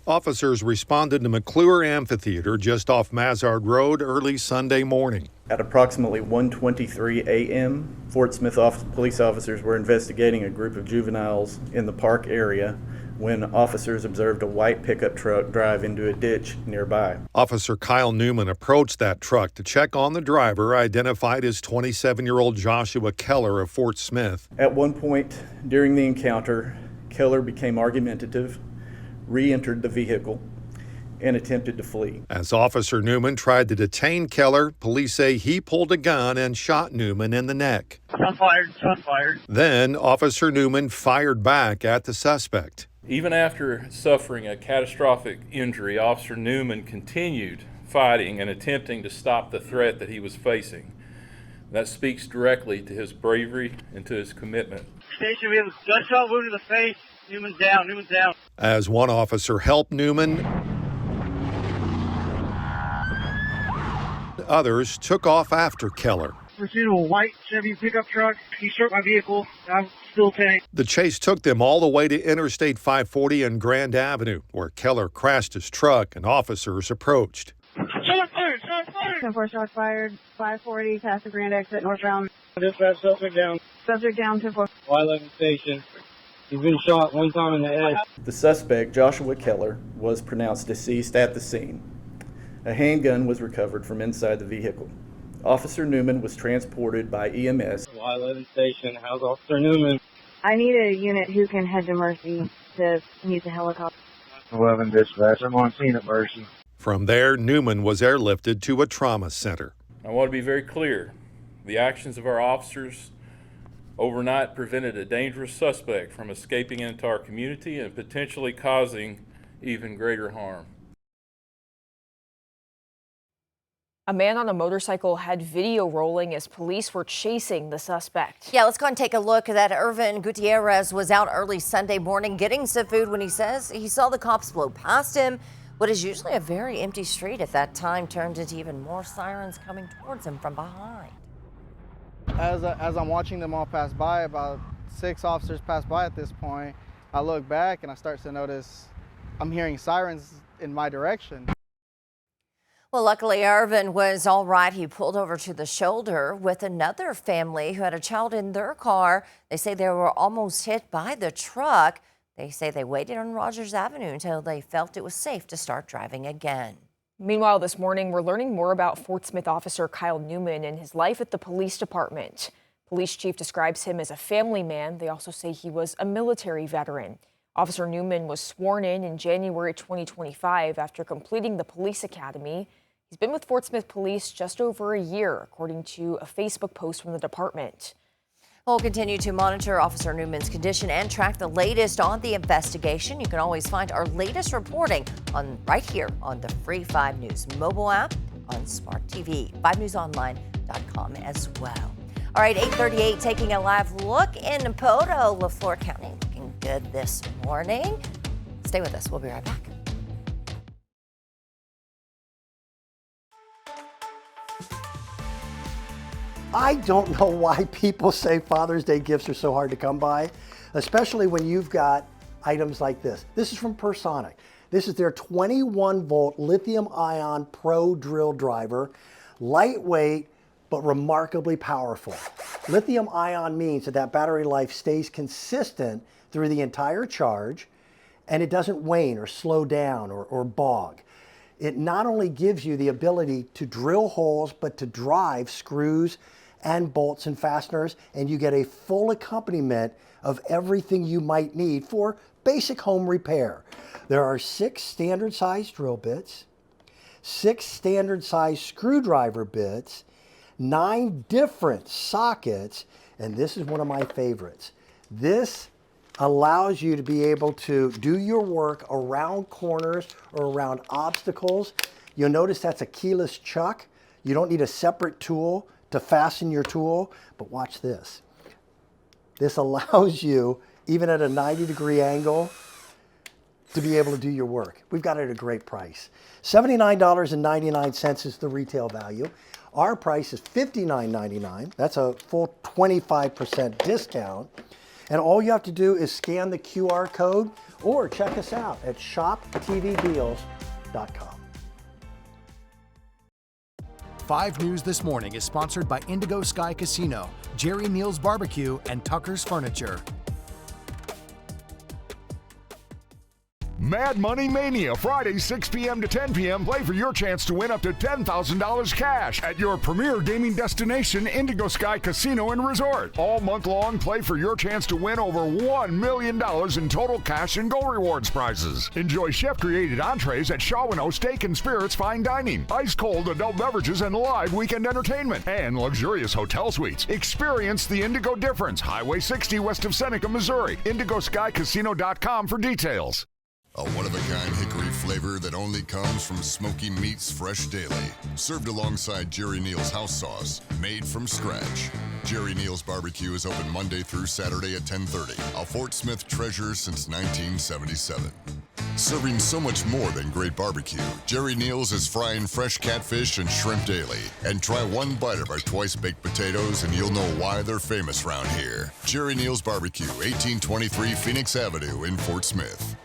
Officers responded to McClure Amphitheater just off Mazard Road early Sunday morning. At approximately 1:23 a.m., Fort Smith police officers were investigating a group of juveniles in the park area when officers observed a white pickup truck drive into a ditch nearby. Officer Kyle Newman approached that truck to check on the driver, identified as 27-year-old Joshua Keller of Fort Smith. At one point during the encounter, Keller became argumentative, re-entered the vehicle, and attempted to flee. As Officer Newman tried to detain Keller, police say he pulled a gun and shot Newman in the neck. Shot fired, shot fired. Then Officer Newman fired back at the suspect. Even after suffering a catastrophic injury, Officer Newman continued fighting and attempting to stop the threat that he was facing. That speaks directly to his bravery and to his commitment. Station, we have a gunshot wound in the face. Newman's down, Newman's down. As one officer helped Newman, others took off after Keller. Pursuit of a white Chevy pickup truck. He struck my vehicle. I'm still tank. The chase took them all the way to Interstate 540 and Grand Avenue, where Keller crashed his truck and officers approached. Shot fired! Shot fired! 4 shots fired. 540 past the Grand exit northbound. Dispatch, suspect down. Subject down to 4. Y11 station. He's been shot one time in the head. The suspect, Joshua Keller, was pronounced deceased at the scene. A handgun was recovered from inside the vehicle. Officer Newman was transported by EMS. Y11 station. How's Officer Newman? I need a unit who can head to Mercy to use a helicopter. 11 dispatch. I'm on scene at Mercy. From there, Newman was airlifted to a trauma center. I want to be very clear. The actions of our officers overnight prevented a dangerous suspect from escaping into our community and potentially causing even greater harm. A man on a motorcycle had video rolling as police were chasing the suspect. Yeah, let's go and take a look. That Irvin Gutierrez was out early Sunday morning getting some food when he says he saw the cops blow past him. What is usually a very empty street at that time turned into even more sirens coming towards him from behind. As I'm watching them all pass by, about 6 officers pass by at this point, I look back and I start to notice I'm hearing sirens in my direction. Well, luckily, Irvin was all right. He pulled over to the shoulder with another family who had a child in their car. They say they were almost hit by the truck. They say they waited on Rogers Avenue until they felt it was safe to start driving again. Meanwhile, this morning, we're learning more about Fort Smith officer Kyle Newman and his life at the police department. Police chief describes him as a family man. They also say he was a military veteran. Officer Newman was sworn in January 2025 after completing the police academy. He's been with Fort Smith Police just over a year, according to a Facebook post from the department. We'll continue to monitor Officer Newman's condition and track the latest on the investigation. You can always find our latest reporting right here on the free 5 News mobile app, on Smart TV, 5newsonline.com as well. All right, 8:38, taking a live look in Poto, LaFleur County. Looking good this morning. Stay with us. We'll be right back. I don't know why people say Father's Day gifts are so hard to come by, especially when you've got items like this. This is from Personic. This is their 21-volt lithium-ion pro drill driver, lightweight but remarkably powerful. Lithium-ion means that battery life stays consistent through the entire charge, and it doesn't wane or slow down or bog. It not only gives you the ability to drill holes, but to drive screws and bolts and fasteners, and you get a full accompaniment of everything you might need for basic home repair. There are 6 standard size drill bits, 6 standard size screwdriver bits, 9 different sockets, and this is one of my favorites. This allows you to be able to do your work around corners or around obstacles. You'll notice that's a keyless chuck. You don't need a separate tool to fasten your tool, but watch this. This allows you, even at a 90-degree angle, to be able to do your work. We've got it at a great price. $79.99 is the retail value. Our price is $59.99. That's a full 25% discount. And all you have to do is scan the QR code or check us out at shoptvdeals.com. 5 News This Morning is sponsored by Indigo Sky Casino, Jerry Neal's Barbecue, and Tucker's Furniture. Mad Money Mania, Friday, 6 p.m. to 10 p.m. Play for your chance to win up to $10,000 cash at your premier gaming destination, Indigo Sky Casino and Resort. All month long, play for your chance to win over $1 million in total cash and gold rewards prizes. Enjoy chef-created entrees at Shawano Steak and Spirits Fine Dining, ice-cold adult beverages and live weekend entertainment, and luxurious hotel suites. Experience the Indigo difference. Highway 60 west of Seneca, Missouri. IndigoSkyCasino.com for details. A one-of-a-kind hickory flavor that only comes from Smoky Meats Fresh Daily. Served alongside Jerry Neal's house sauce, made from scratch. Jerry Neal's Barbecue is open Monday through Saturday at 10:30. A Fort Smith treasure since 1977. Serving so much more than great barbecue, Jerry Neal's is frying fresh catfish and shrimp daily. And try one bite of our twice-baked potatoes and you'll know why they're famous around here. Jerry Neal's Barbecue, 1823 Phoenix Avenue in Fort Smith.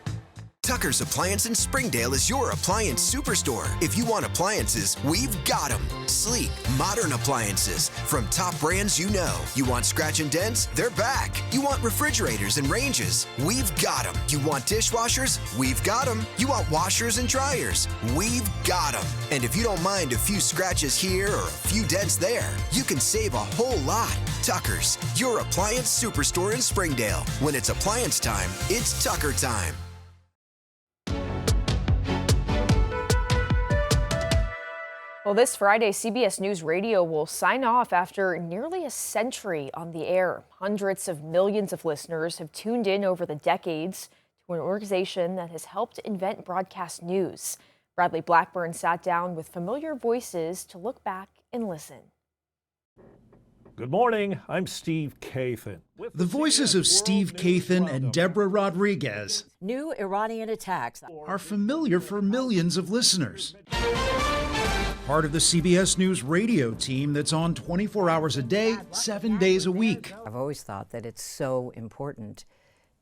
Tucker's Appliance in Springdale is your appliance superstore. If you want appliances, we've got them. Sleek, modern appliances from top brands you know. You want scratch and dents? They're back. You want refrigerators and ranges? We've got them. You want dishwashers? We've got them. You want washers and dryers? We've got them. And if you don't mind a few scratches here or a few dents there, you can save a whole lot. Tucker's, your appliance superstore in Springdale. When it's appliance time, it's Tucker time. Well, this Friday, CBS News Radio will sign off after nearly a century on the air. Hundreds of millions of listeners have tuned in over the decades to an organization that has helped invent broadcast news. Bradley Blackburn sat down with familiar voices to look back and listen. Good morning, I'm Steve Kathan. The voices of Steve Kathan and Deborah Rodriguez New Iranian attacks are familiar for millions of listeners. Part of the CBS News radio team that's on 24 hours a day, 7 days a week. I've always thought that it's so important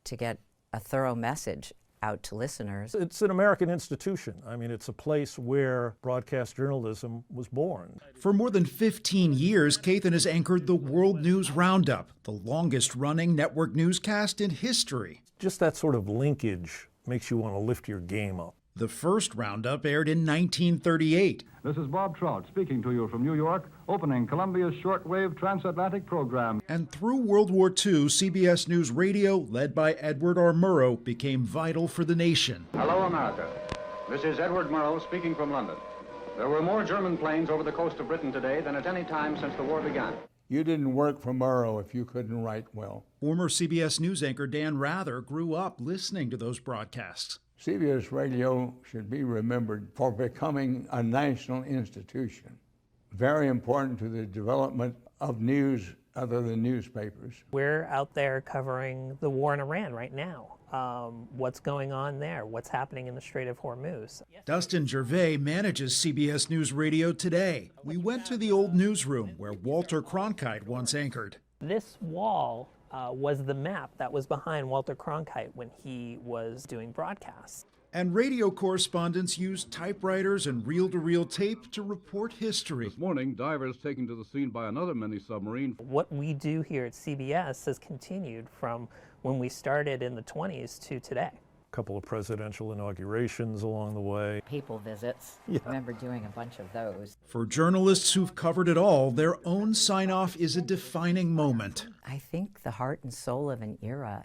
to get a thorough message out to listeners. It's an American institution. I mean, it's a place where broadcast journalism was born. For more than 15 years, Kathan has anchored the World News Roundup, the longest-running network newscast in history. Just that sort of linkage makes you want to lift your game up. The first roundup aired in 1938. This is Bob Trout speaking to you from New York, opening Columbia's shortwave transatlantic program. And through World War II, CBS News Radio, led by Edward R. Murrow, became vital for the nation. Hello, America. This is Edward Murrow speaking from London. There were more German planes over the coast of Britain today than at any time since the war began. You didn't work for Murrow if you couldn't write well. Former CBS News anchor Dan Rather grew up listening to those broadcasts. CBS Radio should be remembered for becoming a national institution. Very important to the development of news other than newspapers. We're out there covering the war in Iran right now. What's going on there? What's happening in the Strait of Hormuz? Dustin Gervais manages CBS News Radio today. We went to the old newsroom where Walter Cronkite once anchored. This wall was the map that was behind Walter Cronkite when he was doing broadcasts. And radio correspondents used typewriters and reel-to-reel tape to report history. This morning, divers taken to the scene by another mini-submarine. What we do here at CBS has continued from when we started in the 20s to today. A couple of presidential inaugurations along the way. People visits. Yeah. I remember doing a bunch of those. For journalists who've covered it all, their own sign-off is a defining moment. I think the heart and soul of an era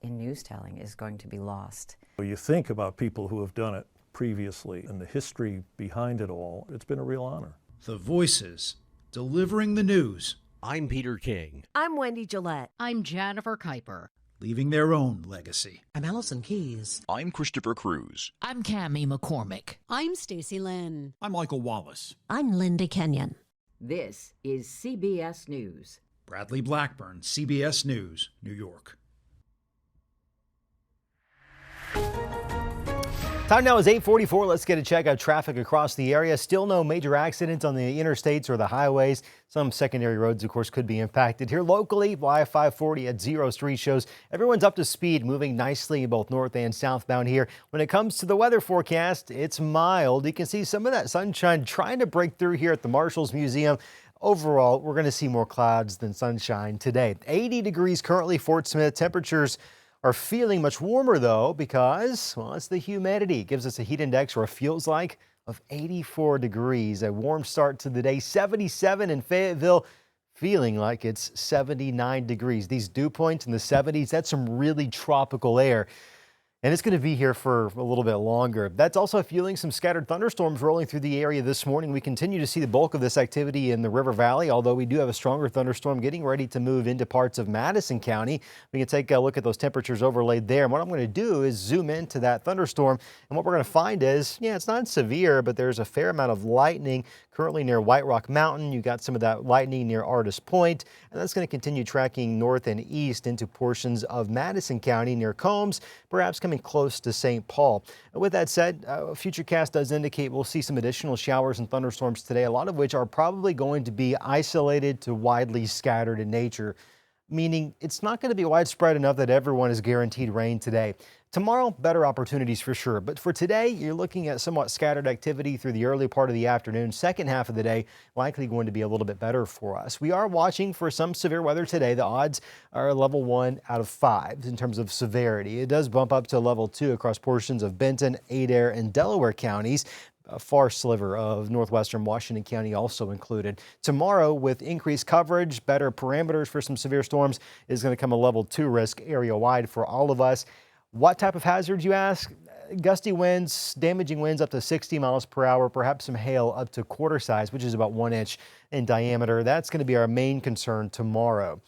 in news telling is going to be lost. You think about people who have done it previously and the history behind it all, it's been a real honor. The voices, delivering the news. I'm Peter King. I'm Wendy Gillette. I'm Jennifer Kuiper. Leaving their own legacy. I'm Allison Keyes. I'm Christopher Cruz. I'm Cammie McCormick. I'm Stacey Lynn. I'm Michael Wallace. I'm Linda Kenyon. This is CBS News. Bradley Blackburn, CBS News, New York. Time now is 8:44. Let's get a check of traffic across the area. Still no major accidents on the interstates or the highways. Some secondary roads, of course, could be impacted. Here locally, Y540 at 0 Street shows everyone's up to speed, moving nicely both north and southbound here. When it comes to the weather forecast, it's mild. You can see some of that sunshine trying to break through here at the Marshals Museum. Overall, we're going to see more clouds than sunshine today. 80 degrees currently, Fort Smith. Temperatures are feeling much warmer though because, well, it's the humidity. It gives us a heat index, or it feels like, of 84 degrees. A warm start to the day. 77 in Fayetteville, feeling like it's 79 degrees. These dew points in the 70s, that's some really tropical air. And it's going to be here for a little bit longer. That's also fueling some scattered thunderstorms rolling through the area this morning. We continue to see the bulk of this activity in the River Valley, although we do have a stronger thunderstorm getting ready to move into parts of Madison County. We can take a look at those temperatures overlaid there. And what I'm going to do is zoom into that thunderstorm. And what we're going to find is, yeah, it's not severe, but there's a fair amount of lightning currently near White Rock Mountain. You got some of that lightning near Artist Point, and that's going to continue tracking north and east into portions of Madison County near Combs, perhaps coming close to St. Paul. With that said, Futurecast does indicate we'll see some additional showers and thunderstorms today, a lot of which are probably going to be isolated to widely scattered in nature, meaning it's not going to be widespread enough that everyone is guaranteed rain today. Tomorrow, better opportunities for sure. But for today, you're looking at somewhat scattered activity through the early part of the afternoon. Second half of the day, likely going to be a little bit better for us. We are watching for some severe weather today. The odds are level 1 out of 5 in terms of severity. It does bump up to level 2 across portions of Benton, Adair, and Delaware counties. A far sliver of northwestern Washington County also included. Tomorrow, with increased coverage, better parameters for some severe storms, is going to come a level 2 risk area-wide for all of us. What type of hazards, you ask? Gusty winds, damaging winds up to 60 miles per hour, perhaps some hail up to quarter size, which is about 1 inch in diameter. That's going to be our main concern tomorrow.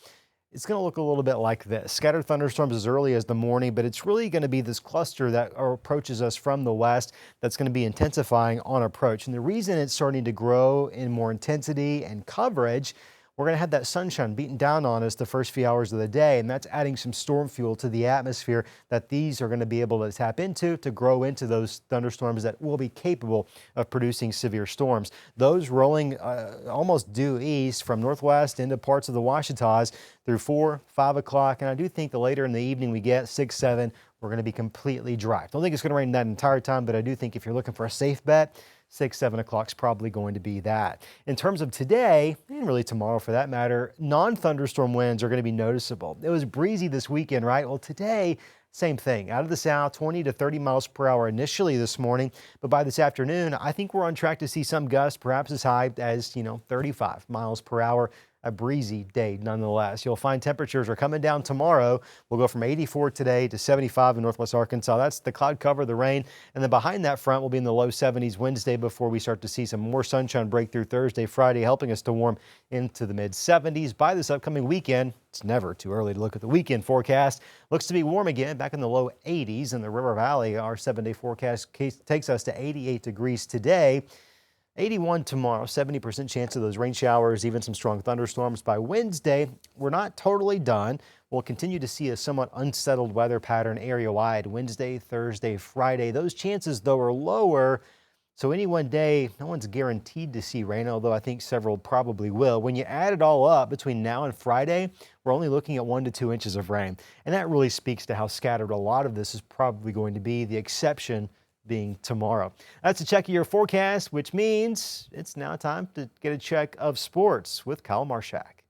It's going to look a little bit like this. Scattered thunderstorms as early as the morning, but it's really going to be this cluster that approaches us from the west that's going to be intensifying on approach. And the reason it's starting to grow in more intensity and coverage, we're going to have that sunshine beating down on us the first few hours of the day, and that's adding some storm fuel to the atmosphere that these are going to be able to tap into to grow into those thunderstorms that will be capable of producing severe storms. Those rolling almost due east from northwest into parts of the Ouachitas through 4, 5 o'clock, and I do think the later in the evening we get 6, 7, we're going to be completely dry. Don't think it's going to rain that entire time, but I do think if you're looking for a safe bet, 6, 7 o'clock is probably going to be that. In terms of today, and really tomorrow for that matter, non-thunderstorm winds are going to be noticeable. It was breezy this weekend, right? Well, today, same thing. Out of the south, 20 to 30 miles per hour initially this morning, but by this afternoon, I think we're on track to see some gusts, perhaps as high as, 35 miles per hour. A breezy day nonetheless. You'll find temperatures are coming down tomorrow. We'll go from 84 today to 75 in northwest Arkansas. That's the cloud cover, the rain. And then behind that front will be in the low 70s Wednesday before we start to see some more sunshine break through Thursday, Friday, helping us to warm into the mid 70s. By this upcoming weekend, it's never too early to look at the weekend forecast. Looks to be warm again, back in the low 80s in the River Valley. Our 7-day forecast takes us to 88 degrees today. 81 tomorrow, 70% chance of those rain showers, even some strong thunderstorms. By Wednesday, we're not totally done. We'll continue to see a somewhat unsettled weather pattern area-wide Wednesday, Thursday, Friday. Those chances, though, are lower. So any one day, no one's guaranteed to see rain, although I think several probably will. When you add it all up between now and Friday, we're only looking at 1 to 2 inches of rain. And that really speaks to how scattered a lot of this is probably going to be, the exception being tomorrow. That's a check of your forecast, which means it's now time to get a check of sports with Kyle Marshak.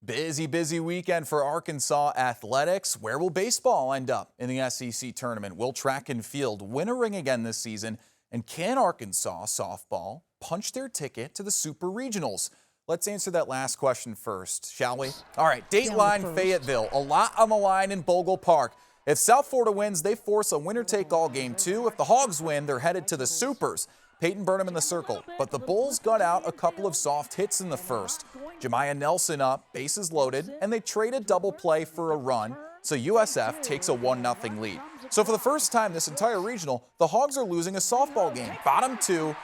Busy weekend for Arkansas athletics. Where will baseball end up in the SEC tournament? Will track and field win a ring again this season? And can Arkansas softball punch their ticket to the Super Regionals? Let's answer that last question first, shall we? All right, Dateline Fayetteville. A lot on the line in Bogle Park. If South Florida wins, they force a winner-take-all game 2. If the Hogs win, they're headed to the Supers. Peyton Burnham in the circle. But the Bulls got out a couple of soft hits in the first. Jemiah Nelson up, bases loaded, and they trade a double play for a run. So USF takes a 1-0 lead. So for the first time this entire regional, the Hogs are losing a softball game. Bottom 2.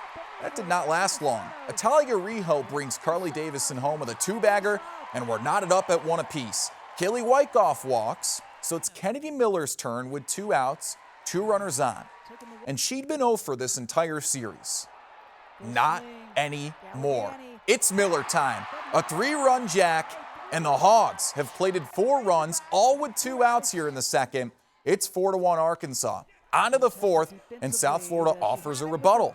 That did not last long. Atalia Rijo brings Carly Davison home with a 2-bagger, and we're knotted up at 1 apiece. Kaylee Wyckoff walks, so it's Kennedy Miller's turn with 2 outs, 2 runners on. And she'd been 0 for this entire series. Not anymore. It's Miller time. A 3-run jack, and the Hogs have plated 4 runs, all with 2 outs here in the second. It's 4-1 Arkansas. On to the 4th, and South Florida offers a rebuttal.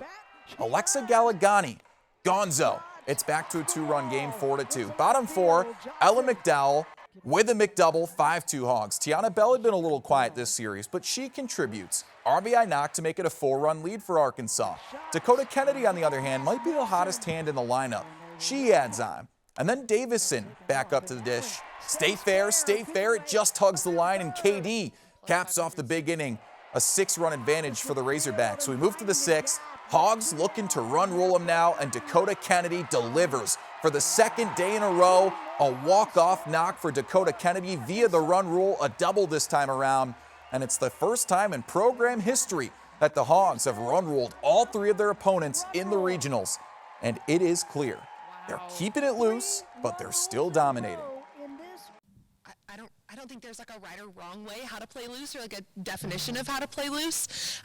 Alexa Galagani, Gonzo, It's back to a 2-run game, 4-2. Bottom 4, Ella McDowell with a McDouble, 5-2 Hogs. Tiana Bell had been a little quiet this series, but she contributes. RBI knock to make it a 4-run lead for Arkansas. Dakota Kennedy, on the other hand, might be the hottest hand in the lineup. She adds on. And then Davison back up to the dish. Stay fair, it just hugs the line, and KD caps off the big inning. A 6-run advantage for the Razorbacks. So we move to the 6th. Hogs looking to run roll them now, and Dakota Kennedy delivers. For the second day in a row, a walk-off knock for Dakota Kennedy via the run rule, a double this time around. And it's the first time in program history that the Hogs have run-ruled all 3 of their opponents in the regionals. And it is clear. They're keeping it loose, but they're still dominating. I don't think there's like a right or wrong way how to play loose or like a definition of how to play loose.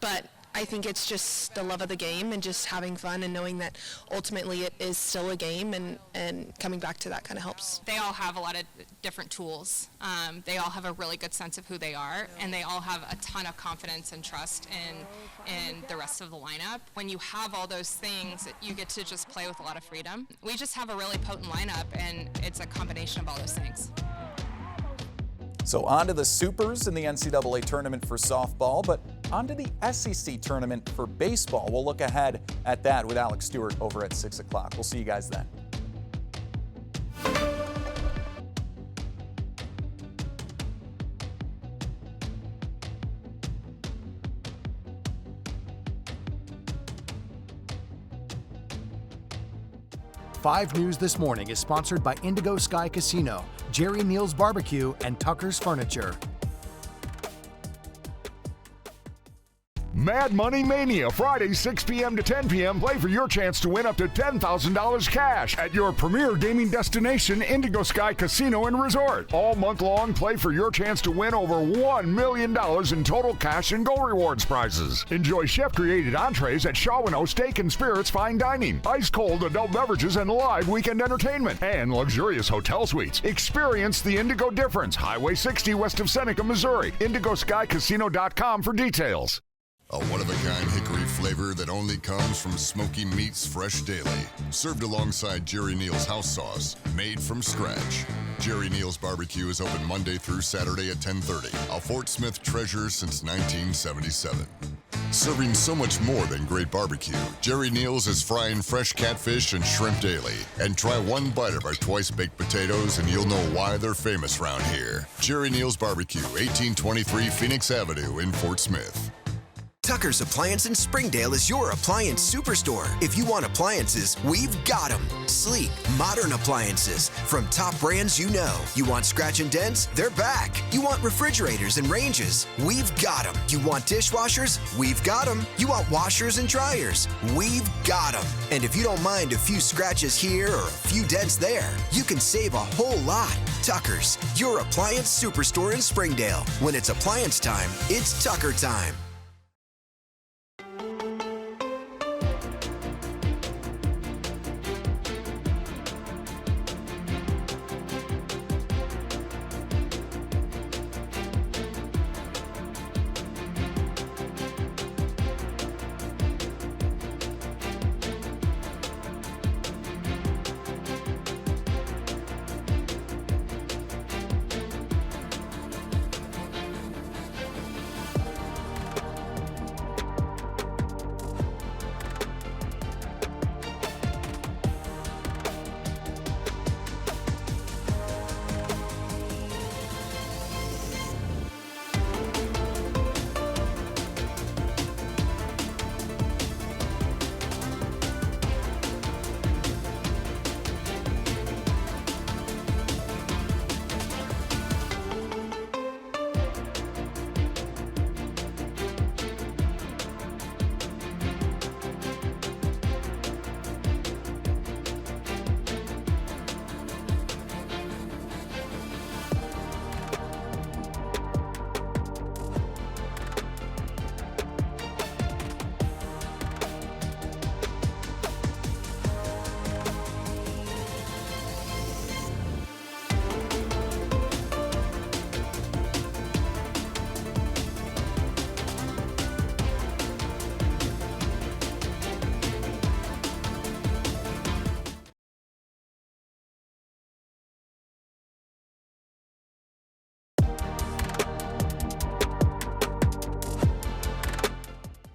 But I think it's just the love of the game and just having fun and knowing that ultimately it is still a game, and coming back to that kind of helps. They all have a lot of different tools. They all have a really good sense of who they are, and they all have a ton of confidence and trust in the rest of the lineup. When you have all those things, you get to just play with a lot of freedom. We just have a really potent lineup, and it's a combination of all those things. So on to the Supers in the NCAA tournament for softball, but on to the SEC tournament for baseball. We'll look ahead at that with Alex Stewart over at 6 o'clock. We'll see you guys then. Five News This Morning is sponsored by Indigo Sky Casino, Jerry Neal's Barbecue, and Tucker's Furniture. Mad Money Mania, Friday, 6 p.m. to 10 p.m. Play for your chance to win up to $10,000 cash at your premier gaming destination, Indigo Sky Casino and Resort. All month long, play for your chance to win over $1 million in total cash and gold rewards prizes. Enjoy chef-created entrees at Shawano Steak and Spirits Fine Dining, ice-cold adult beverages and live weekend entertainment, and luxurious hotel suites. Experience the Indigo difference. Highway 60 west of Seneca, Missouri. IndigoSkyCasino.com for details. A one-of-a-kind hickory flavor that only comes from Smoky Meats Fresh Daily. Served alongside Jerry Neal's house sauce, made from scratch. Jerry Neal's Barbecue is open Monday through Saturday at 10:30. A Fort Smith treasure since 1977. Serving so much more than great barbecue, Jerry Neal's is frying fresh catfish and shrimp daily. And try one bite of our twice-baked potatoes and you'll know why they're famous around here. Jerry Neal's Barbecue, 1823 Phoenix Avenue in Fort Smith. Tucker's Appliance in Springdale is your appliance superstore. If you want appliances, we've got them. Sleek, modern appliances from top brands you know. You want scratch and dents? They're back. You want refrigerators and ranges? We've got them. You want dishwashers? We've got them. You want washers and dryers? We've got them. And if you don't mind a few scratches here or a few dents there, you can save a whole lot. Tucker's, your appliance superstore in Springdale. When it's appliance time, it's Tucker time.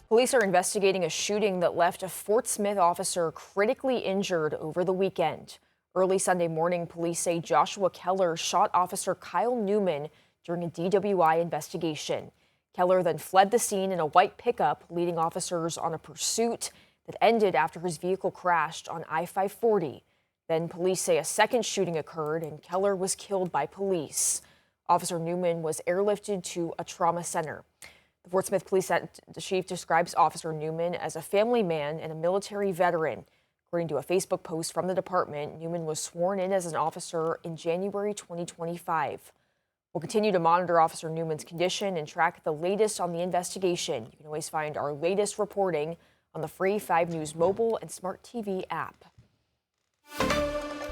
Police are investigating a shooting that left a Fort Smith officer critically injured over the weekend. Early Sunday morning, police say Joshua Keller shot Officer Kyle Newman during a DWI investigation. Keller then fled the scene in a white pickup, leading officers on a pursuit that ended after his vehicle crashed on I-540. Then police say a second shooting occurred and Keller was killed by police. Officer Newman was airlifted to a trauma center. The Fort Smith Police Chief describes Officer Newman as a family man and a military veteran. According to a Facebook post from the department, Newman was sworn in as an officer in January 2025. We'll continue to monitor Officer Newman's condition and track the latest on the investigation. You can always find our latest reporting on the free 5 News mobile and smart TV app.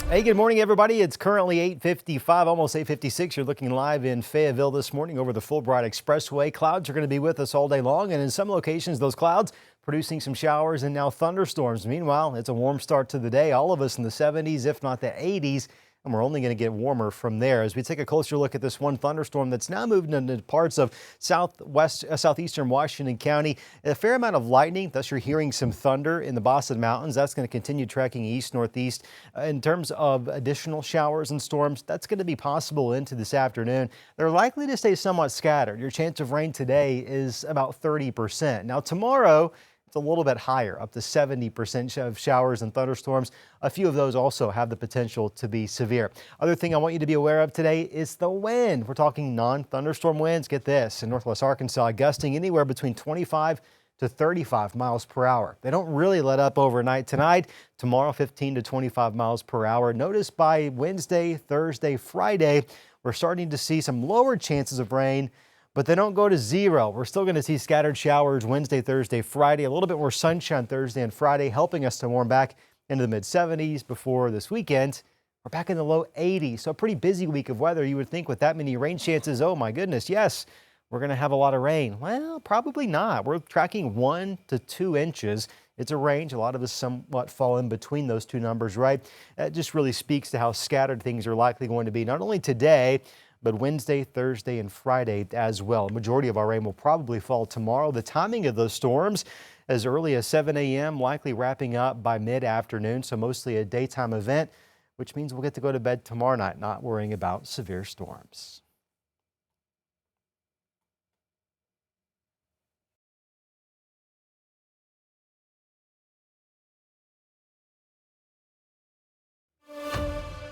Hey, good morning, everybody. It's currently 8:55, almost 8:56. You're looking live in Fayetteville this morning over the Fulbright Expressway. Clouds are going to be with us all day long, and in some locations, those clouds producing some showers and now thunderstorms. Meanwhile, it's a warm start to the day. All of us in the 70s, if not the 80s. And we're only going to get warmer from there as we take a closer look at this one thunderstorm that's now moving into parts of southeastern Washington County. A fair amount of lightning, thus you're hearing some thunder in the Boston Mountains. That's going to continue tracking east-northeast. In terms of additional showers and storms, that's going to be possible into this afternoon. They're likely to stay somewhat scattered. Your chance of rain today is about 30%. Now tomorrow, it's a little bit higher, up to 70% of showers and thunderstorms. A few of those also have the potential to be severe. Other thing I want you to be aware of today is the wind. We're talking non-thunderstorm winds. Get this, in northwest Arkansas, gusting anywhere between 25 to 35 miles per hour. They don't really let up overnight tonight. Tomorrow, 15 to 25 miles per hour. Notice by Wednesday, Thursday, Friday, we're starting to see some lower chances of rain, but they don't go to zero. We're still going to see scattered showers Wednesday, Thursday, Friday, a little bit more sunshine Thursday and Friday, helping us to warm back into the mid-70s before this weekend. We're back in the low 80s, so a pretty busy week of weather. You would think with that many rain chances, oh my goodness, yes, we're going to have a lot of rain. Well, probably not. We're tracking 1 to 2 inches. It's a range. A lot of us somewhat fall in between those two numbers, right? That just really speaks to how scattered things are likely going to be, not only today, but Wednesday, Thursday, and Friday as well. The majority of our rain will probably fall tomorrow. The timing of those storms as early as 7 a.m., likely wrapping up by mid-afternoon, so mostly a daytime event, which means we'll get to go to bed tomorrow night, not worrying about severe storms.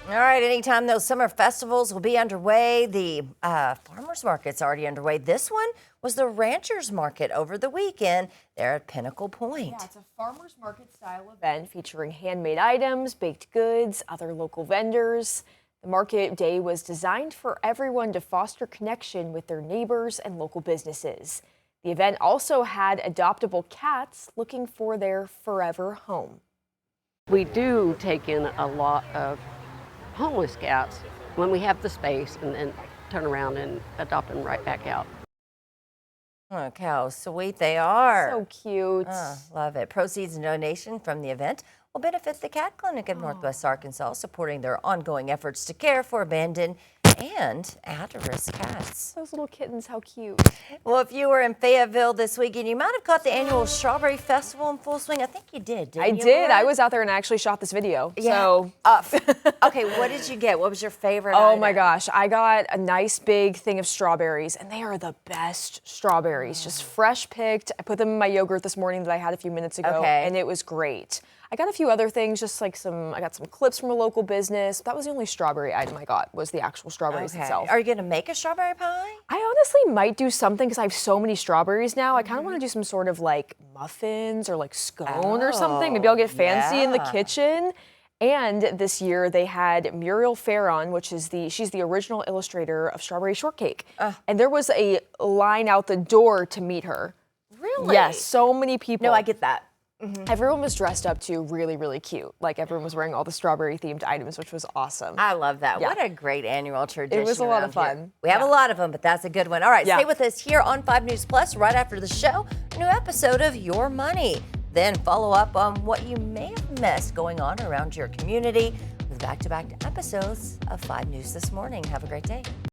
All right, anytime those summer festivals will be underway, the farmers market's already underway. This one was the ranchers market over the weekend there at Pinnacle Point. Yeah, it's a farmers market style event featuring handmade items, baked goods, other local vendors. The market day was designed for everyone to foster connection with their neighbors and local businesses. The event also had adoptable cats looking for their forever home. We do take in a lot of homeless cats when we have the space and then turn around and adopt them right back out. Look how sweet they are. So cute. Love it. Proceeds and donation from the event will benefit the Cat Clinic of Northwest Arkansas, supporting their ongoing efforts to care for abandoned and at-risk cats. Those little kittens, how cute. Well, if you were in Fayetteville this weekend, you might have caught the annual Strawberry Festival in full swing. I think you did, didn't you? I did. I was out there and I actually shot this video. Yeah. So. Okay, what did you get? What was your favorite Oh item? my gosh, I got a nice big thing of strawberries, and they are the best strawberries, just fresh picked. I put them in my yogurt this morning that I had a few minutes ago, and it was great. I got a few other things, just like I got some clips from a local business. That was the only strawberry item I got, was the actual strawberries itself. Are you gonna make a strawberry pie? I honestly might do something because I have so many strawberries now. I kind of want to do some sort of like muffins or like scone or something. Maybe I'll get fancy in the kitchen. And this year they had Muriel Farron, she's the original illustrator of Strawberry Shortcake. And there was a line out the door to meet her. Really? Yes, so many people. No, I get that. Everyone was dressed up too really, really cute. Like everyone was wearing all the strawberry themed items, which was awesome. I love that. Yeah. What a great annual tradition. It was a lot of around fun. here. We have a lot of them, but that's a good one. All right, stay with us here on 5 News Plus right after the show. A new episode of Your Money. Then follow up on what you may have missed going on around your community with back-to-back episodes of 5 News This Morning. Have a great day.